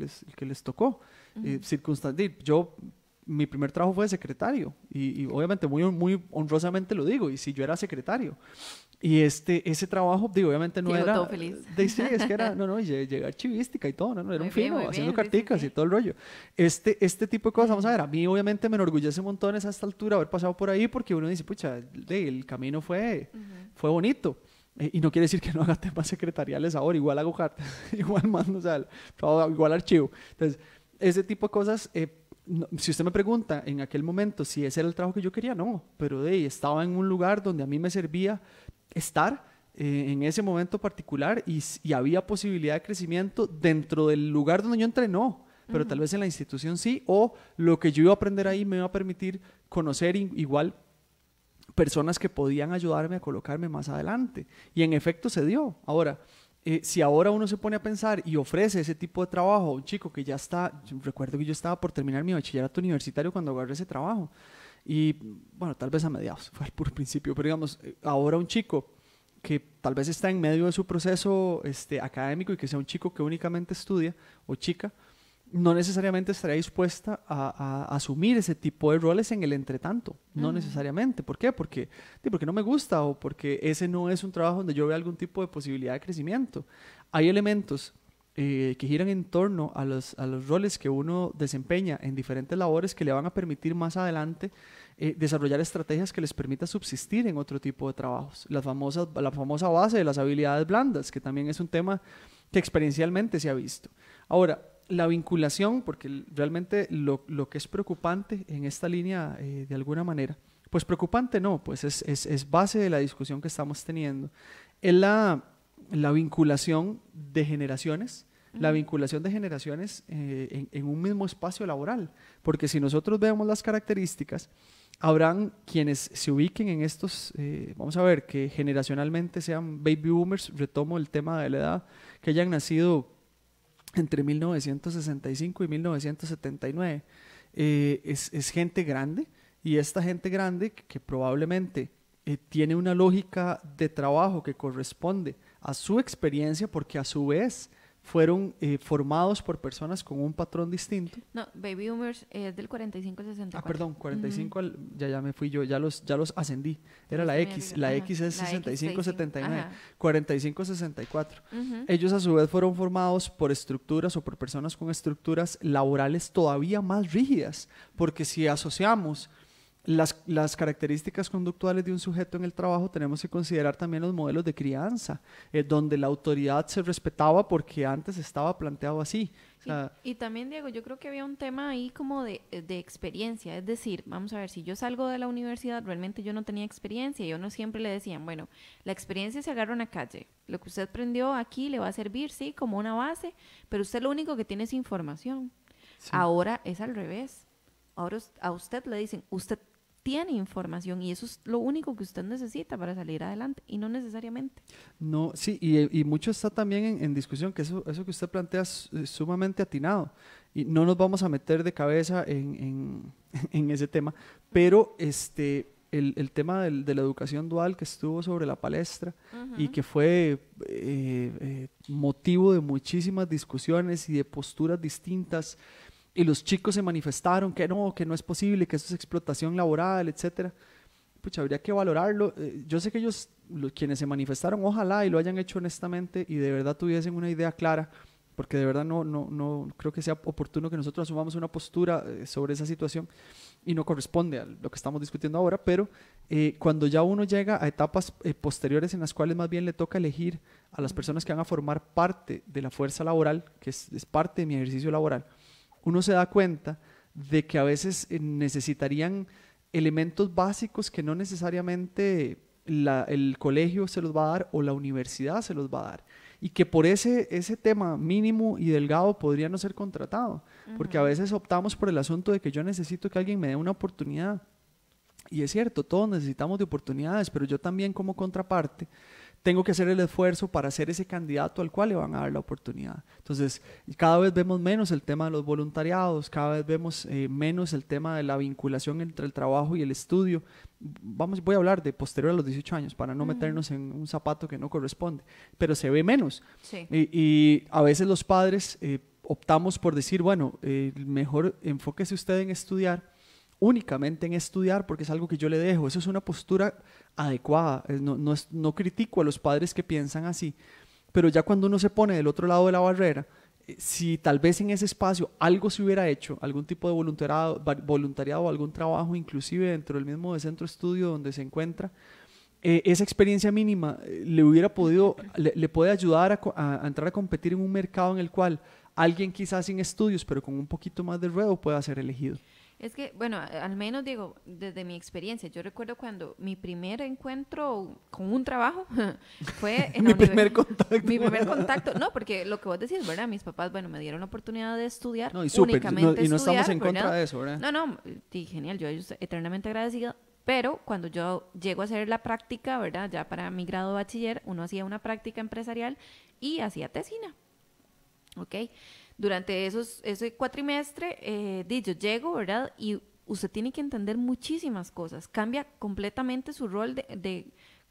les tocó. Mi primer trabajo fue de secretario y obviamente muy, muy honrosamente lo digo, y si yo era secretario y ese trabajo, obviamente no era todo feliz. Sí, es que era, llegar archivística y todo, era un fino, haciendo carticas y todo el rollo. Este tipo de cosas, vamos a ver, a mí obviamente me enorgullece montones a esta altura haber pasado por ahí, porque uno dice, pucha, el camino fue bonito. Y no quiere decir que no haga temas secretariales ahora, igual hago cartas, igual mando, igual archivo. Entonces, ese tipo de cosas, si usted me pregunta en aquel momento si ese era el trabajo que yo quería, no, pero estaba en un lugar donde a mí me servía estar en ese momento particular y había posibilidad de crecimiento dentro del lugar donde yo entré, no, pero tal vez en la institución sí, o lo que yo iba a aprender ahí me iba a permitir conocer igual personas que podían ayudarme a colocarme más adelante, y en efecto se dio. Ahora, si ahora uno se pone a pensar y ofrece ese tipo de trabajo a un chico que ya está, recuerdo que yo estaba por terminar mi bachillerato universitario cuando agarré ese trabajo, y bueno, tal vez a mediados, fue al puro principio, pero digamos, ahora un chico que tal vez está en medio de su proceso académico y que sea un chico que únicamente estudia, o chica, no necesariamente estaría dispuesta a asumir ese tipo de roles en el entretanto, no necesariamente. ¿Por qué? Porque no me gusta, o porque ese no es un trabajo donde yo vea algún tipo de posibilidad de crecimiento. Hay elementos que giran en torno a los roles que uno desempeña en diferentes labores que le van a permitir más adelante desarrollar estrategias que les permita subsistir en otro tipo de trabajos. La famosa base de las habilidades blandas, que también es un tema que experiencialmente se ha visto. Ahora, la vinculación, porque realmente lo que es preocupante en esta línea, de alguna manera, pues preocupante no, pues es base de la discusión que estamos teniendo, es la vinculación de generaciones, la vinculación de generaciones en un mismo espacio laboral, porque si nosotros vemos las características, habrán quienes se ubiquen en estos, vamos a ver, que generacionalmente sean baby boomers, retomo el tema de la edad, que hayan nacido entre 1965 y 1979, es gente grande, y esta gente grande que probablemente tiene una lógica de trabajo que corresponde a su experiencia, porque a su vez fueron formados por personas con un patrón distinto. No, Baby Boomers es del 45 al 64. Perdón, 45 ya me fui yo, ya los ascendí. Era la X, la X es 65-79, 45-64. Ellos a su vez fueron formados por estructuras o por personas con estructuras laborales todavía más rígidas, porque si asociamos las características conductuales de un sujeto en el trabajo, tenemos que considerar también los modelos de crianza, donde la autoridad se respetaba porque antes estaba planteado así. O sea, y también, Diego, yo creo que había un tema ahí como de experiencia, es decir, vamos a ver, si yo salgo de la universidad, realmente yo no tenía experiencia, y uno siempre le decían, bueno, la experiencia se agarra en la calle, lo que usted aprendió aquí le va a servir, sí, como una base, pero usted lo único que tiene es información. Sí. Ahora es al revés, ahora a usted le dicen, usted tiene información y eso es lo único que usted necesita para salir adelante y no necesariamente. No, sí, y mucho está también en discusión, que eso que usted plantea es sumamente atinado y no nos vamos a meter de cabeza en ese tema, pero el tema de la educación dual que estuvo sobre la palestra y que fue motivo de muchísimas discusiones y de posturas distintas. Y los chicos se manifestaron que no es posible, que eso es explotación laboral, etcétera. Pucha, habría que valorarlo. Yo sé que ellos, quienes se manifestaron, ojalá y lo hayan hecho honestamente y de verdad tuviesen una idea clara, porque de verdad no creo que sea oportuno que nosotros asumamos una postura sobre esa situación y no corresponde a lo que estamos discutiendo ahora, pero cuando ya uno llega a etapas posteriores en las cuales más bien le toca elegir a las personas que van a formar parte de la fuerza laboral, que es parte de mi ejercicio laboral, uno se da cuenta de que a veces necesitarían elementos básicos que no necesariamente el colegio se los va a dar o la universidad se los va a dar. Y que por ese tema mínimo y delgado podría no ser contratado. Porque a veces optamos por el asunto de que yo necesito que alguien me dé una oportunidad. Y es cierto, todos necesitamos de oportunidades, pero yo también como contraparte tengo que hacer el esfuerzo para ser ese candidato al cual le van a dar la oportunidad. Entonces, cada vez vemos menos el tema de los voluntariados, cada vez vemos menos el tema de la vinculación entre el trabajo y el estudio. Voy a hablar de posterior a los 18 años para no meternos en un zapato que no corresponde, pero se ve menos. Sí. Y a veces los padres optamos por decir, bueno, mejor enfóquese usted en estudiar, únicamente en estudiar, porque es algo que yo le dejo. Eso es una postura adecuada. No critico a los padres que piensan así, pero ya cuando uno se pone del otro lado de la barrera, si tal vez en ese espacio algo se hubiera hecho, algún tipo de voluntariado o algún trabajo, inclusive dentro del mismo centro de estudio donde se encuentra, esa experiencia mínima le puede ayudar a entrar a competir en un mercado en el cual alguien quizás sin estudios, pero con un poquito más de ruedo, pueda ser elegido. Es que, bueno, al menos digo, desde mi experiencia, yo recuerdo cuando mi primer encuentro con un trabajo fue en mi primer contacto. Mi primer contacto, no, porque lo que vos decís, ¿verdad? Mis papás, bueno, me dieron la oportunidad de estudiar, no, y únicamente y no estamos en ¿verdad? Contra de eso, ¿verdad? No, sí, genial, yo estoy eternamente agradecida, pero cuando yo llego a hacer la práctica, ¿verdad? Ya para mi grado de bachiller, uno hacía una práctica empresarial y hacía tesina, ¿ok? Durante ese cuatrimestre, yo llego, ¿verdad? Y usted tiene que entender muchísimas cosas. Cambia completamente su rol de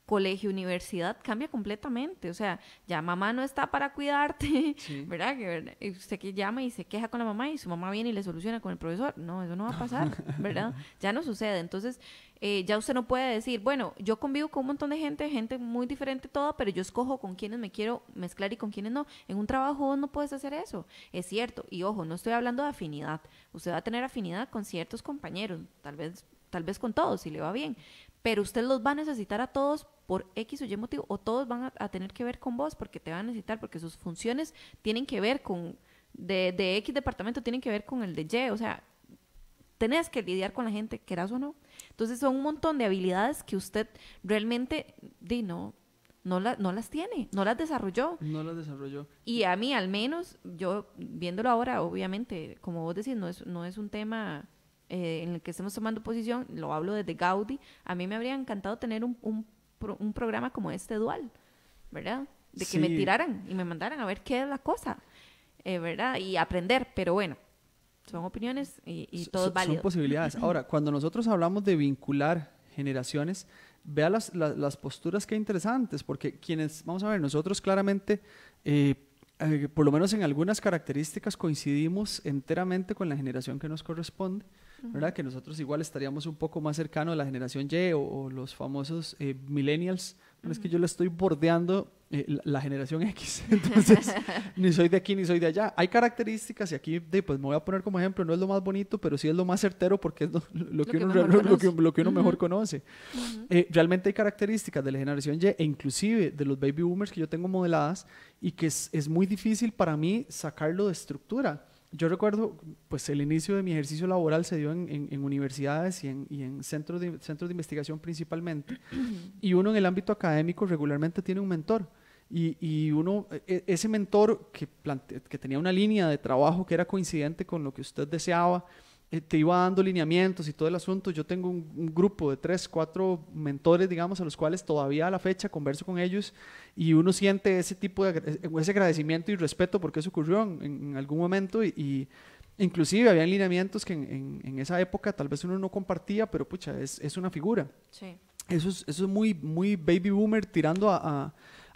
colegio, universidad, cambia completamente. O sea, ya mamá no está para cuidarte, sí. ¿Verdad? Que usted que llama y se queja con la mamá y su mamá viene y le soluciona con el profesor. No, eso no va a pasar, ¿verdad? Ya no sucede. Entonces, ya usted no puede decir, bueno, yo convivo con un montón de gente muy diferente toda, pero yo escojo con quienes me quiero mezclar y con quienes no. En un trabajo vos no puedes hacer eso. Es cierto. Y ojo, no estoy hablando de afinidad. Usted va a tener afinidad con ciertos compañeros, tal vez con todos, si le va bien. Pero usted los va a necesitar a todos por X o Y motivo, o todos van a tener que ver con vos porque te van a necesitar, porque sus funciones tienen que ver con, de X departamento tienen que ver con el de Y, o sea, tenés que lidiar con la gente, querás o no. Entonces son un montón de habilidades que usted realmente no las tiene, no las desarrolló. No las desarrolló. Y a mí, al menos, yo viéndolo ahora, obviamente, como vos decís, no es un tema en el que estemos tomando posición, lo hablo desde Gaudí. A mí me habría encantado tener un programa como este dual, ¿verdad? De que me tiraran y me mandaran a ver qué es la cosa, ¿verdad? Y aprender, pero bueno, son opiniones y todo es válido. Son posibilidades. Ahora, cuando nosotros hablamos de vincular generaciones, vea las posturas que interesantes, porque vamos a ver, nosotros claramente por lo menos en algunas características coincidimos enteramente con la generación que nos corresponde, ¿verdad? Que nosotros igual estaríamos un poco más cercanos a la generación Y o los famosos millennials. Es que yo le estoy bordeando la generación X, entonces ni soy de aquí ni soy de allá. Hay características y aquí pues me voy a poner como ejemplo, no es lo más bonito, pero sí es lo más certero porque es lo que uno mejor conoce. Realmente hay características de la generación Y e inclusive de los baby boomers que yo tengo modeladas y que es muy difícil para mí sacarlo de estructura. Yo recuerdo, pues el inicio de mi ejercicio laboral se dio en universidades y en centros de investigación principalmente, y uno en el ámbito académico regularmente tiene un mentor, y uno, ese mentor que tenía una línea de trabajo que era coincidente con lo que usted deseaba, te iba dando lineamientos y todo el asunto. Yo tengo un grupo de 3, 4 mentores, digamos, a los cuales todavía a la fecha converso con ellos, y uno siente ese tipo de ese agradecimiento y respeto porque eso ocurrió en algún momento, y inclusive había lineamientos que en esa época tal vez uno no compartía, pero pucha, es una figura. Sí. Eso es muy, muy baby boomer tirando a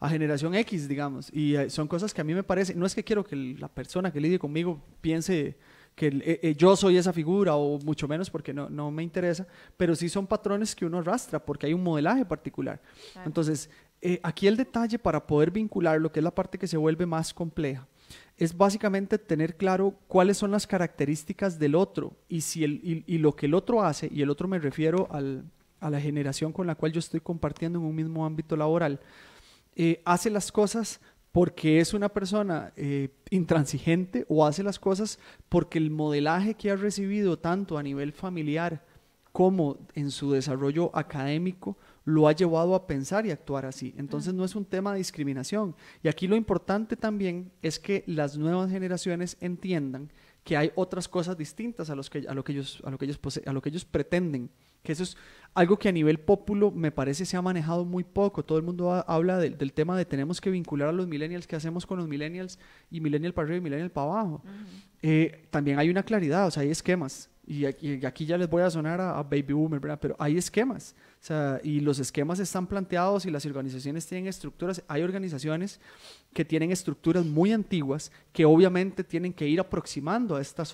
generación X, digamos, y son cosas que a mí me parece, no es que quiero que la persona que lidie conmigo piense que yo soy esa figura, o mucho menos, porque no me interesa, pero sí son patrones que uno arrastra porque hay un modelaje particular. Claro. Entonces, aquí el detalle para poder vincular lo que es la parte que se vuelve más compleja es básicamente tener claro cuáles son las características del otro, y lo que el otro hace, y el otro me refiero a la generación con la cual yo estoy compartiendo en un mismo ámbito laboral, hace las cosas porque es una persona intransigente, o hace las cosas porque el modelaje que ha recibido tanto a nivel familiar como en su desarrollo académico lo ha llevado a pensar y actuar así. Entonces no es un tema de discriminación, y aquí lo importante también es que las nuevas generaciones entiendan que hay otras cosas distintas a lo que ellos pretenden, que eso es algo que a nivel populo me parece se ha manejado muy poco. Todo el mundo habla del tema de tenemos que vincular a los millennials, ¿qué hacemos con los millennials? Y millennial para arriba y millennial para abajo. También hay una claridad, o sea, hay esquemas, y aquí ya les voy a sonar a baby boomer, ¿verdad? Pero hay esquemas, o sea, y los esquemas están planteados y las organizaciones tienen estructuras. Hay organizaciones que tienen estructuras muy antiguas que obviamente tienen que ir aproximando a estas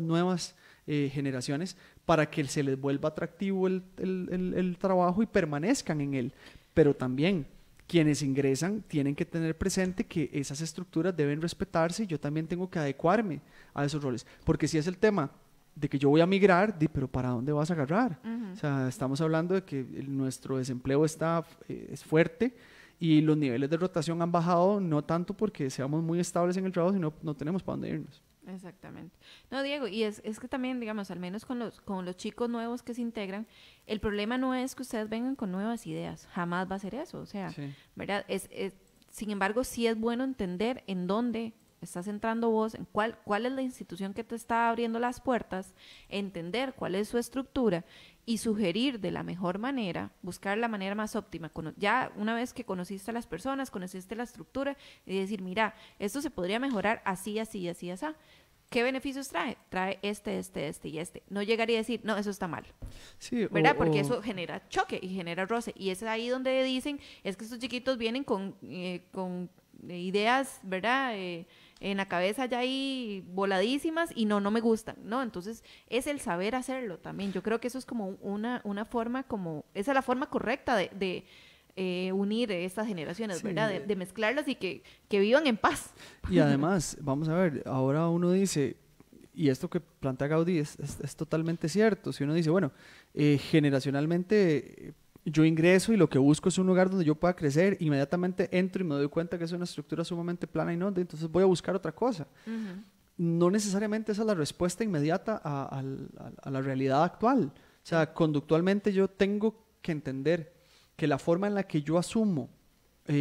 nuevas generaciones para que se les vuelva atractivo el trabajo y permanezcan en él. Pero también quienes ingresan tienen que tener presente que esas estructuras deben respetarse, y yo también tengo que adecuarme a esos roles, porque si es el tema de que yo voy a migrar, pero ¿para dónde vas a agarrar? O sea, estamos hablando de que nuestro desempleo es fuerte, y los niveles de rotación han bajado, no tanto porque seamos muy estables en el trabajo, sino no tenemos para dónde irnos. Exactamente. No, Diego, y es que también, digamos, al menos con los chicos nuevos que se integran, el problema no es que ustedes vengan con nuevas ideas, jamás va a ser eso, o sea, sí. ¿Verdad? Sin embargo, sí es bueno entender en dónde estás entrando vos, en cuál es la institución que te está abriendo las puertas, entender cuál es su estructura y sugerir de la mejor manera, buscar la manera más óptima. Ya una vez que conociste a las personas, conociste la estructura, y decir, mira, esto se podría mejorar así, así, así, así. ¿Qué beneficios trae? Trae este y este. No llegaría a decir, no, eso está mal. Sí, ¿verdad? Porque eso genera choque y genera roce. Y es ahí donde dicen, es que estos chiquitos vienen con ideas, ¿verdad?, en la cabeza ya ahí voladísimas, y no me gustan, ¿no? Entonces, es el saber hacerlo también. Yo creo que eso es como una forma, esa es la forma correcta de unir estas generaciones, sí, ¿verdad? De mezclarlas y que vivan en paz. Y además, vamos a ver, ahora uno dice, y esto que plantea Gaudí es totalmente cierto. Si uno dice, bueno, generacionalmente yo ingreso y lo que busco es un lugar donde yo pueda crecer, inmediatamente entro y me doy cuenta que es una estructura sumamente plana y no, entonces voy a buscar otra cosa. No necesariamente esa es la respuesta inmediata a la realidad actual. O sea, conductualmente yo tengo que entender que la forma en la que yo asumo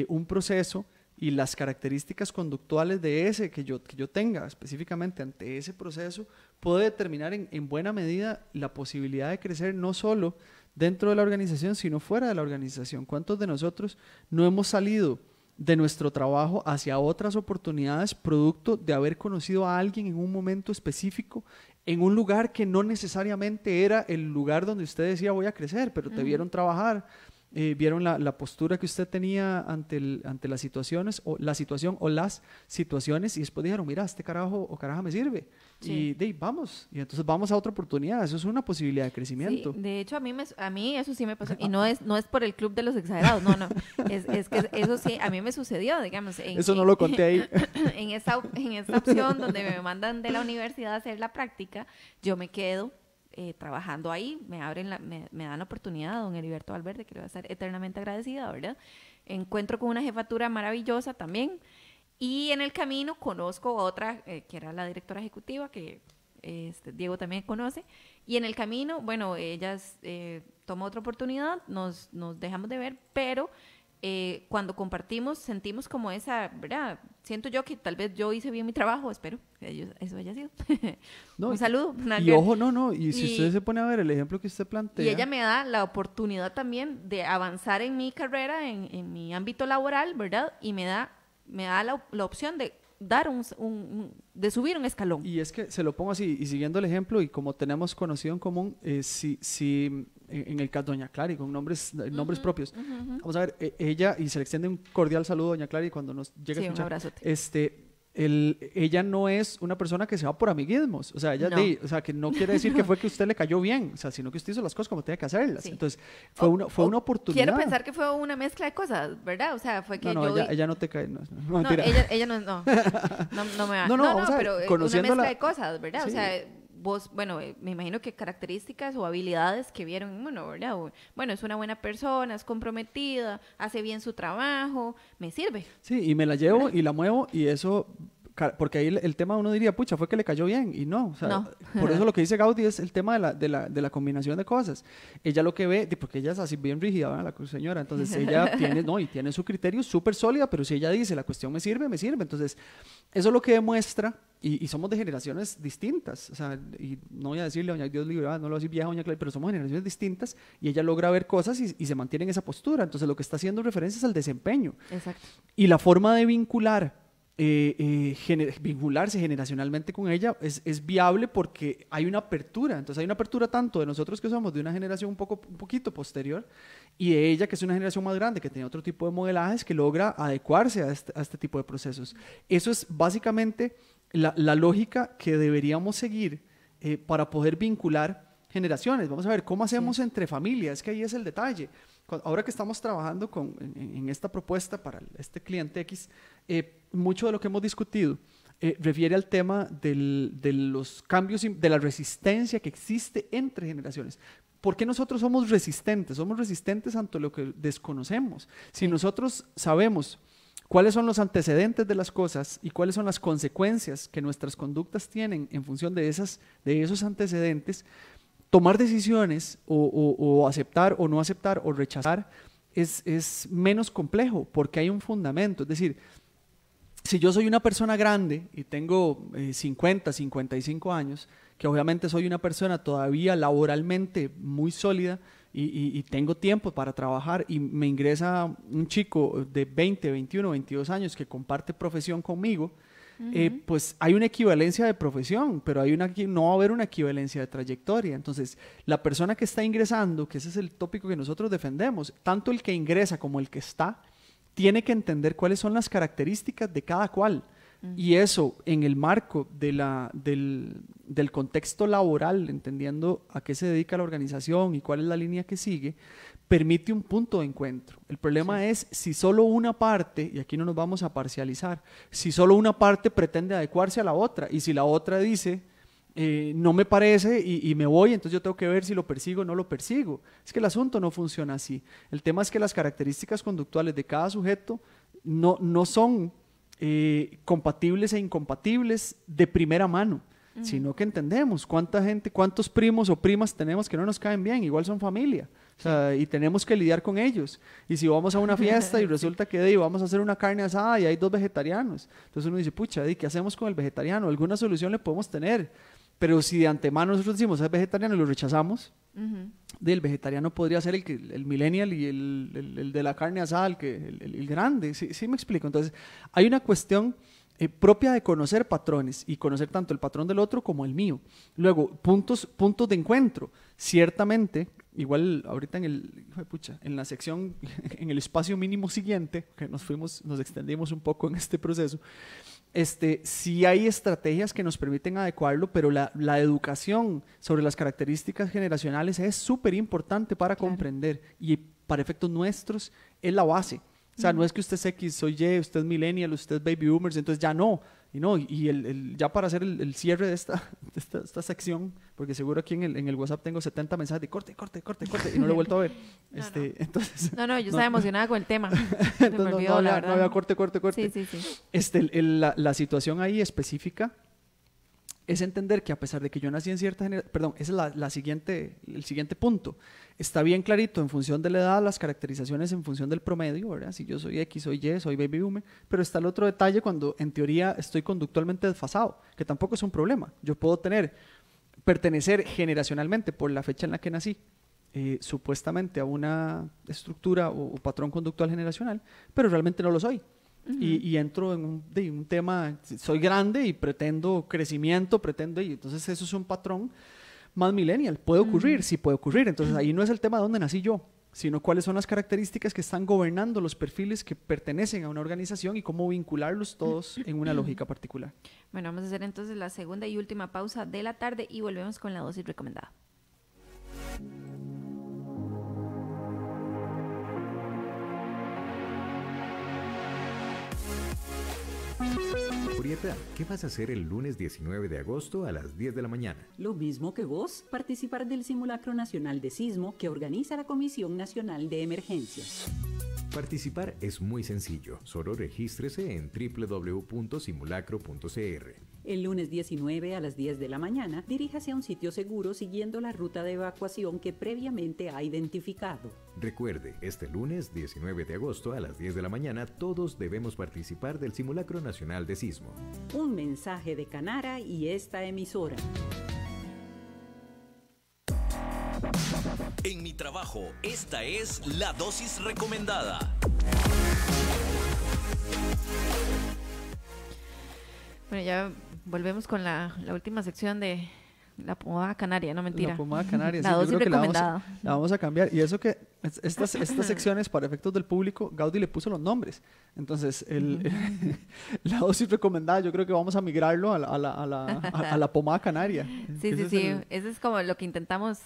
un proceso y las características conductuales de ese que yo tenga específicamente ante ese proceso puede determinar en buena medida la posibilidad de crecer, no solo dentro de la organización, sino fuera de la organización. ¿Cuántos de nosotros no hemos salido de nuestro trabajo hacia otras oportunidades producto de haber conocido a alguien en un momento específico, en un lugar que no necesariamente era el lugar donde usted decía voy a crecer, pero te vieron trabajar vieron la postura que usted tenía ante las situaciones o la situación o las situaciones y después dijeron, mira, este carajo o caraja me sirve. Sí. Y vamos. Y entonces vamos a otra oportunidad. Eso es una posibilidad de crecimiento. Sí, de hecho, a mí eso sí me pasó. Y no es por el club de los exagerados, no. Es que eso sí, a mí me sucedió, digamos. Eso no lo conté ahí. En esta opción donde me mandan de la universidad a hacer la práctica, yo me quedo trabajando ahí, me dan la oportunidad, don Heriberto Valverde, que le voy a estar eternamente agradecida, ¿verdad? Encuentro con una jefatura maravillosa también, y en el camino conozco a otra, que era la directora ejecutiva, que Diego también conoce, y en el camino, bueno, ellas tomó otra oportunidad, nos dejamos de ver, pero cuando compartimos sentimos como esa, ¿verdad? Siento yo que tal vez yo hice bien mi trabajo, espero que eso haya sido. No, un saludo. Y ojo, y si usted se pone a ver el ejemplo que usted plantea. Y ella me da la oportunidad también de avanzar en mi carrera, en mi ámbito laboral, ¿verdad? Y me da la opción de dar de subir un escalón. Y es que se lo pongo así, y siguiendo el ejemplo, y como tenemos conocido en común, si en el caso de doña Clary, con nombres propios, vamos a ver, ella, y se le extiende un cordial saludo a doña Clary cuando nos llega a escuchar, un abrazote. Ella no es una persona que se va por amiguismos, o sea, ella que no quiere decir que fue que usted le cayó bien, o sea, sino que usted hizo las cosas como tenía que hacerlas. Sí. Entonces, fue una oportunidad. Quiero pensar que fue una mezcla de cosas, ¿verdad? O sea, fue que ella no te cae, no, ella no me va. No, pero una mezcla de cosas, ¿verdad? Sí. O sea, vos, bueno, me imagino que características o habilidades que vieron, ¿verdad? Bueno, es una buena persona, es comprometida, hace bien su trabajo, me sirve. Sí, y me la llevo y la muevo y eso, porque ahí el tema uno diría, pucha, fue que le cayó bien, y no, o sea, no. Por eso lo que dice Gaudí es el tema de la combinación de cosas. Ella lo que ve, porque ella es así bien rígida, ¿verdad? La señora, entonces ella tiene su criterio súper sólida, pero si ella dice, la cuestión me sirve, entonces eso es lo que demuestra. Y somos de generaciones distintas, o sea, y no voy a decirle, doña Dios libre, no lo voy a decir vieja doña Clay, pero somos generaciones distintas y ella logra ver cosas y se mantiene en esa postura. Entonces lo que está haciendo referencia es al desempeño. Exacto. Y la forma de vincularse generacionalmente con ella es viable porque hay una apertura. Entonces hay una apertura tanto de nosotros que somos de una generación un poquito posterior y de ella que es una generación más grande que tiene otro tipo de modelajes que logra adecuarse a este tipo de procesos. Eso es básicamente la lógica que deberíamos seguir para poder vincular generaciones. Vamos a ver cómo hacemos entre familias, es que ahí es el detalle. Ahora que estamos trabajando en esta propuesta para este cliente X, mucho de lo que hemos discutido refiere al tema de los cambios, de la resistencia que existe entre generaciones. ¿Por qué nosotros somos resistentes? Somos resistentes ante lo que desconocemos. Si nosotros sabemos cuáles son los antecedentes de las cosas y cuáles son las consecuencias que nuestras conductas tienen en función de esos antecedentes, tomar decisiones o aceptar o no aceptar o rechazar es menos complejo porque hay un fundamento. Es decir, si yo soy una persona grande y tengo 50, 55 años, que obviamente soy una persona todavía laboralmente muy sólida y tengo tiempo para trabajar y me ingresa un chico de 20, 21, 22 años que comparte profesión conmigo, pues hay una equivalencia de profesión, pero no va a haber una equivalencia de trayectoria. Entonces, la persona que está ingresando, que ese es el tópico que nosotros defendemos, tanto el que ingresa como el que está, tiene que entender cuáles son las características de cada cual. Y eso, en el marco del contexto laboral, entendiendo a qué se dedica la organización y cuál es la línea que sigue, permite un punto de encuentro. El problema es si solo una parte, y aquí no nos vamos a parcializar, si solo una parte pretende adecuarse a la otra, y si la otra dice, no me parece y me voy, entonces yo tengo que ver si lo persigo o no lo persigo. Es que el asunto no funciona así. El tema es que las características conductuales de cada sujeto no son compatibles e incompatibles de primera mano, sino que entendemos cuántos primos o primas tenemos que no nos caen bien, igual son familia, o sea, y tenemos que lidiar con ellos. Y si vamos a una fiesta y resulta que vamos a hacer una carne asada y hay 2 vegetarianos, entonces uno dice, pucha, ¿qué hacemos con el vegetariano? Alguna solución le podemos tener, pero si de antemano nosotros decimos es vegetariano y lo rechazamos, el vegetariano podría ser el millennial y el de la carne asada, el grande, ¿sí me explico? Entonces hay una cuestión propia de conocer patrones y conocer tanto el patrón del otro como el mío. Luego, puntos de encuentro. Ciertamente, igual ahorita en la sección, en el espacio mínimo siguiente, que nos extendimos un poco en este proceso, sí hay estrategias que nos permiten adecuarlo, pero la educación sobre las características generacionales es súper importante para comprender, y para efectos nuestros es la base. O sea, no es que usted es X, soy Y, usted es millennial, usted es baby boomers, entonces ya no. Y ya para hacer el cierre de esta sección, porque seguro aquí en el WhatsApp tengo 70 mensajes de corte, y no lo he vuelto a ver. Entonces, yo estaba emocionada con el tema. Entonces, no había corte. Sí. La situación ahí específica es entender que a pesar de que yo nací en cierta generación, perdón, ese es el siguiente punto. Está bien clarito en función de la edad, las caracterizaciones en función del promedio, ¿verdad? Si yo soy X, soy Y, soy baby boomer, pero está el otro detalle cuando en teoría estoy conductualmente desfasado, que tampoco es un problema. Yo puedo pertenecer generacionalmente por la fecha en la que nací, supuestamente a una estructura o patrón conductual generacional, pero realmente no lo soy. Y entro en un tema, soy grande y pretendo crecimiento, y entonces eso es un patrón más millennial. Puede ocurrir, sí puede ocurrir. Entonces ahí no es el tema de dónde nací yo, sino cuáles son las características que están gobernando los perfiles que pertenecen a una organización y cómo vincularlos todos en una lógica particular. Bueno, vamos a hacer entonces la segunda y última pausa de la tarde y volvemos con la dosis recomendada. Julieta, ¿qué vas a hacer el lunes 19 de agosto a las 10 de la mañana? Lo mismo que vos, participar del Simulacro Nacional de Sismo que organiza la Comisión Nacional de Emergencias. Participar es muy sencillo, solo regístrese en www.simulacro.cr. El lunes 19 a las 10 de la mañana, diríjase a un sitio seguro siguiendo la ruta de evacuación que previamente ha identificado. Recuerde, este lunes 19 de agosto a las 10 de la mañana todos debemos participar del Simulacro Nacional de Sismo. Un mensaje de Canara y esta emisora. En mi trabajo, esta es la dosis recomendada. Bueno, ya volvemos con la última sección de la pomada canaria, no mentira. La pomada canaria, la sí, dosis yo creo que recomendada. la vamos a cambiar. Y eso que estas secciones, para efectos del público, Gaudí le puso los nombres. Entonces, la dosis recomendada, yo creo que vamos a migrarlo a la pomada canaria. Sí. Eso es como lo que intentamos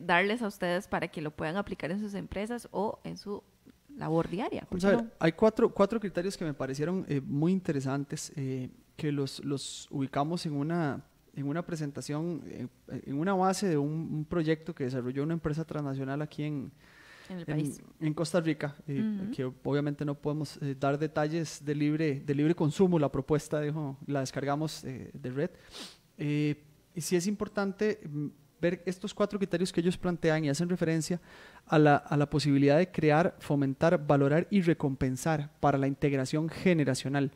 darles a ustedes para que lo puedan aplicar en sus empresas o en su labor diaria. Vamos a ver, hay cuatro criterios que me parecieron muy interesantes, que los ubicamos en una presentación, en una base de un proyecto que desarrolló una empresa transnacional aquí en el país. En Costa Rica, que obviamente no podemos dar detalles de libre consumo. La propuesta la descargamos de red. Y sí es importante ver estos 4 criterios que ellos plantean y hacen referencia a la posibilidad de crear, fomentar, valorar y recompensar para la integración generacional.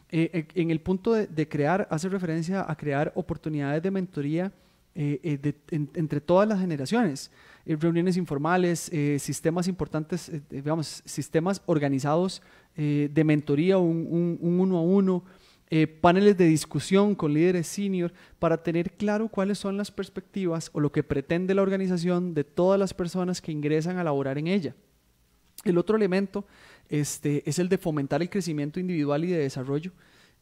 En el punto de crear, hace referencia a crear oportunidades de mentoría entre todas las generaciones, reuniones informales, sistemas importantes, sistemas organizados de mentoría, un uno a uno, paneles de discusión con líderes senior para tener claro cuáles son las perspectivas o lo que pretende la organización de todas las personas que ingresan a laborar en ella. El otro elemento es el de fomentar el crecimiento individual y de desarrollo,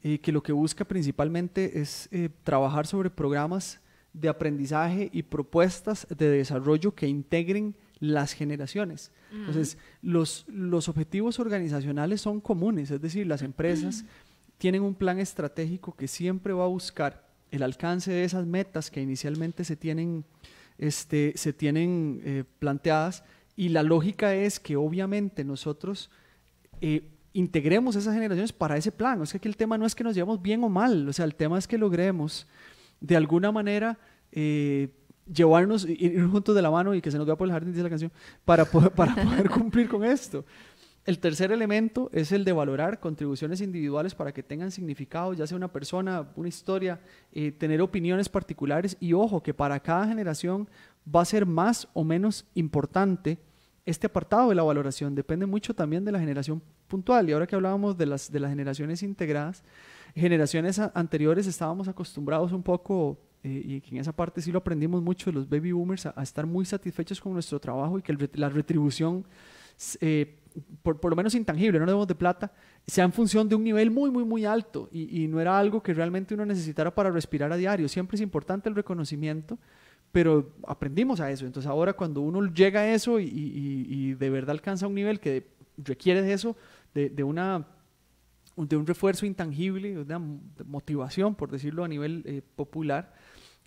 que lo que busca principalmente es trabajar sobre programas de aprendizaje y propuestas de desarrollo que integren las generaciones. Entonces, los objetivos organizacionales son comunes, es decir, las empresas tienen un plan estratégico que siempre va a buscar el alcance de esas metas que inicialmente se tienen planteadas, y la lógica es que obviamente nosotros integremos esas generaciones para ese plan. O sea, que el tema no es que nos llevemos bien o mal, o sea, el tema es que logremos de alguna manera llevarnos, ir juntos de la mano y que se nos vea por el jardín, dice la canción, para poder cumplir con esto. El tercer elemento es el de valorar contribuciones individuales para que tengan significado, ya sea una persona, una historia, tener opiniones particulares, y ojo, que para cada generación va a ser más o menos importante este apartado de la valoración depende mucho también de la generación puntual. Y ahora que hablábamos de las generaciones integradas, generaciones anteriores estábamos acostumbrados un poco, y que en esa parte sí lo aprendimos mucho de los baby boomers, a estar muy satisfechos con nuestro trabajo y que la retribución, por lo menos intangible, no debemos de plata, sea en función de un nivel muy, muy, muy alto y no era algo que realmente uno necesitara para respirar a diario. Siempre es importante el reconocimiento, pero aprendimos a eso. Entonces ahora cuando uno llega a eso y de verdad alcanza un nivel que requiere de eso, de un refuerzo intangible, de una motivación, por decirlo a nivel popular,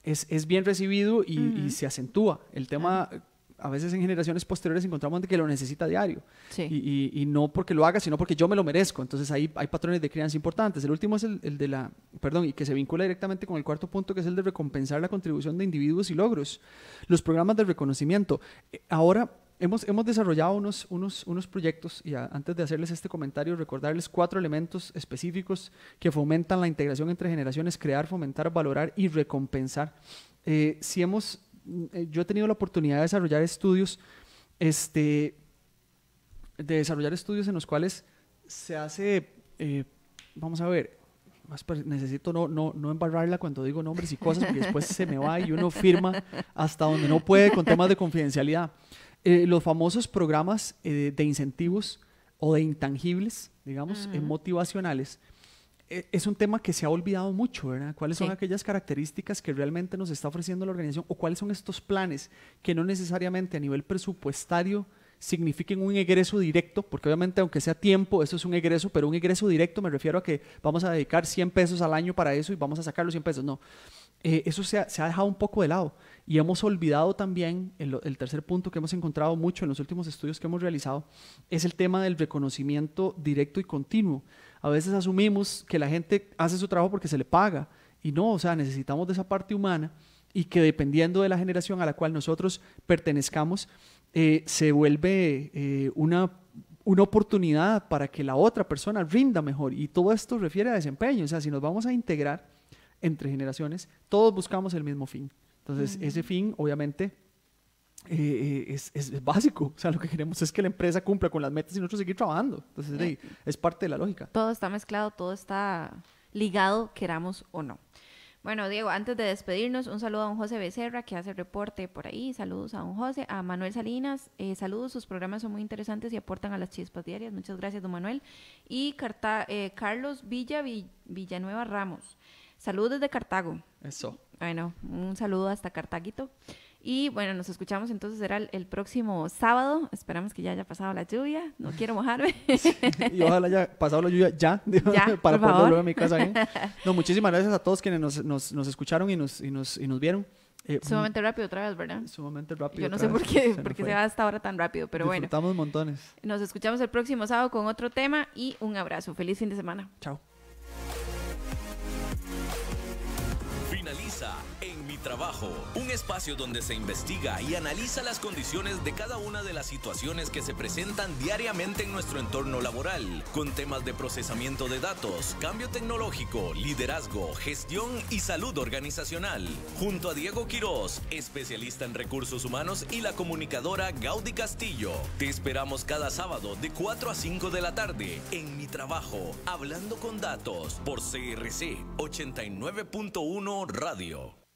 es bien recibido y se acentúa. El tema, a veces en generaciones posteriores encontramos de que lo necesita a diario. Sí. Y no porque lo haga, sino porque yo me lo merezco. Entonces ahí hay patrones de crianza importantes. El último es el de y que se vincula directamente con el cuarto punto, que es el de recompensar la contribución de individuos y logros. Los programas de reconocimiento. Ahora hemos desarrollado unos proyectos, y antes de hacerles este comentario, recordarles 4 elementos específicos que fomentan la integración entre generaciones: crear, fomentar, valorar y recompensar. Yo he tenido la oportunidad de desarrollar estudios, en los cuales se hace, vamos a ver, necesito no embarrarla cuando digo nombres y cosas, porque después se me va y uno firma hasta donde no puede con temas de confidencialidad. Los famosos programas de incentivos o de intangibles, digamos, motivacionales, es un tema que se ha olvidado mucho, ¿verdad? ¿Cuáles son aquellas características que realmente nos está ofreciendo la organización, o cuáles son estos planes que no necesariamente a nivel presupuestario signifiquen un egreso directo? Porque obviamente, aunque sea tiempo, esto es un egreso, pero un egreso directo me refiero a que vamos a dedicar 100 pesos al año para eso y vamos a sacar los 100 pesos. No, eso se ha dejado un poco de lado, y hemos olvidado también el tercer punto que hemos encontrado mucho en los últimos estudios que hemos realizado, es el tema del reconocimiento directo y continuo. A veces asumimos que la gente hace su trabajo porque se le paga, y no, o sea, necesitamos de esa parte humana, y que dependiendo de la generación a la cual nosotros pertenezcamos, se vuelve una oportunidad para que la otra persona rinda mejor, y todo esto refiere a desempeño. O sea, si nos vamos a integrar entre generaciones, todos buscamos el mismo fin. Entonces, ese fin, obviamente, es básico. O sea, lo que queremos es que la empresa cumpla con las metas y nosotros seguir trabajando. Entonces, es parte de la lógica. Todo está mezclado, todo está ligado, queramos o no. Bueno, Diego, antes de despedirnos, un saludo a don José Becerra, que hace reporte por ahí. Saludos a don José. A Manuel Salinas, saludos, sus programas son muy interesantes y aportan a las chispas diarias. Muchas gracias, don Manuel. Y Carlos Villanueva Ramos, saludos desde Cartago. Eso. Bueno, un saludo hasta Cartaguito. Y bueno, nos escuchamos entonces, será el próximo sábado. Esperamos que ya haya pasado la lluvia. No quiero mojarme. Sí, y ojalá haya pasado la lluvia ya para poder volver a mi casa bien. No, muchísimas gracias a todos quienes nos escucharon y nos vieron. Sumamente rápido otra vez, ¿verdad? Sumamente rápido. Yo no sé por qué se va hasta ahora tan rápido, pero bueno. Disfrutamos montones. Nos escuchamos el próximo sábado con otro tema y un abrazo. Feliz fin de semana. Chao. Finaliza En Mi Trabajo, un espacio donde se investiga y analiza las condiciones de cada una de las situaciones que se presentan diariamente en nuestro entorno laboral, con temas de procesamiento de datos, cambio tecnológico, liderazgo, gestión y salud organizacional. Junto a Diego Quiroz, especialista en recursos humanos, y la comunicadora Gaudí Castillo. Te esperamos cada sábado de 4 a 5 de la tarde en Mi Trabajo, hablando con datos por CRC 89.1 Radio.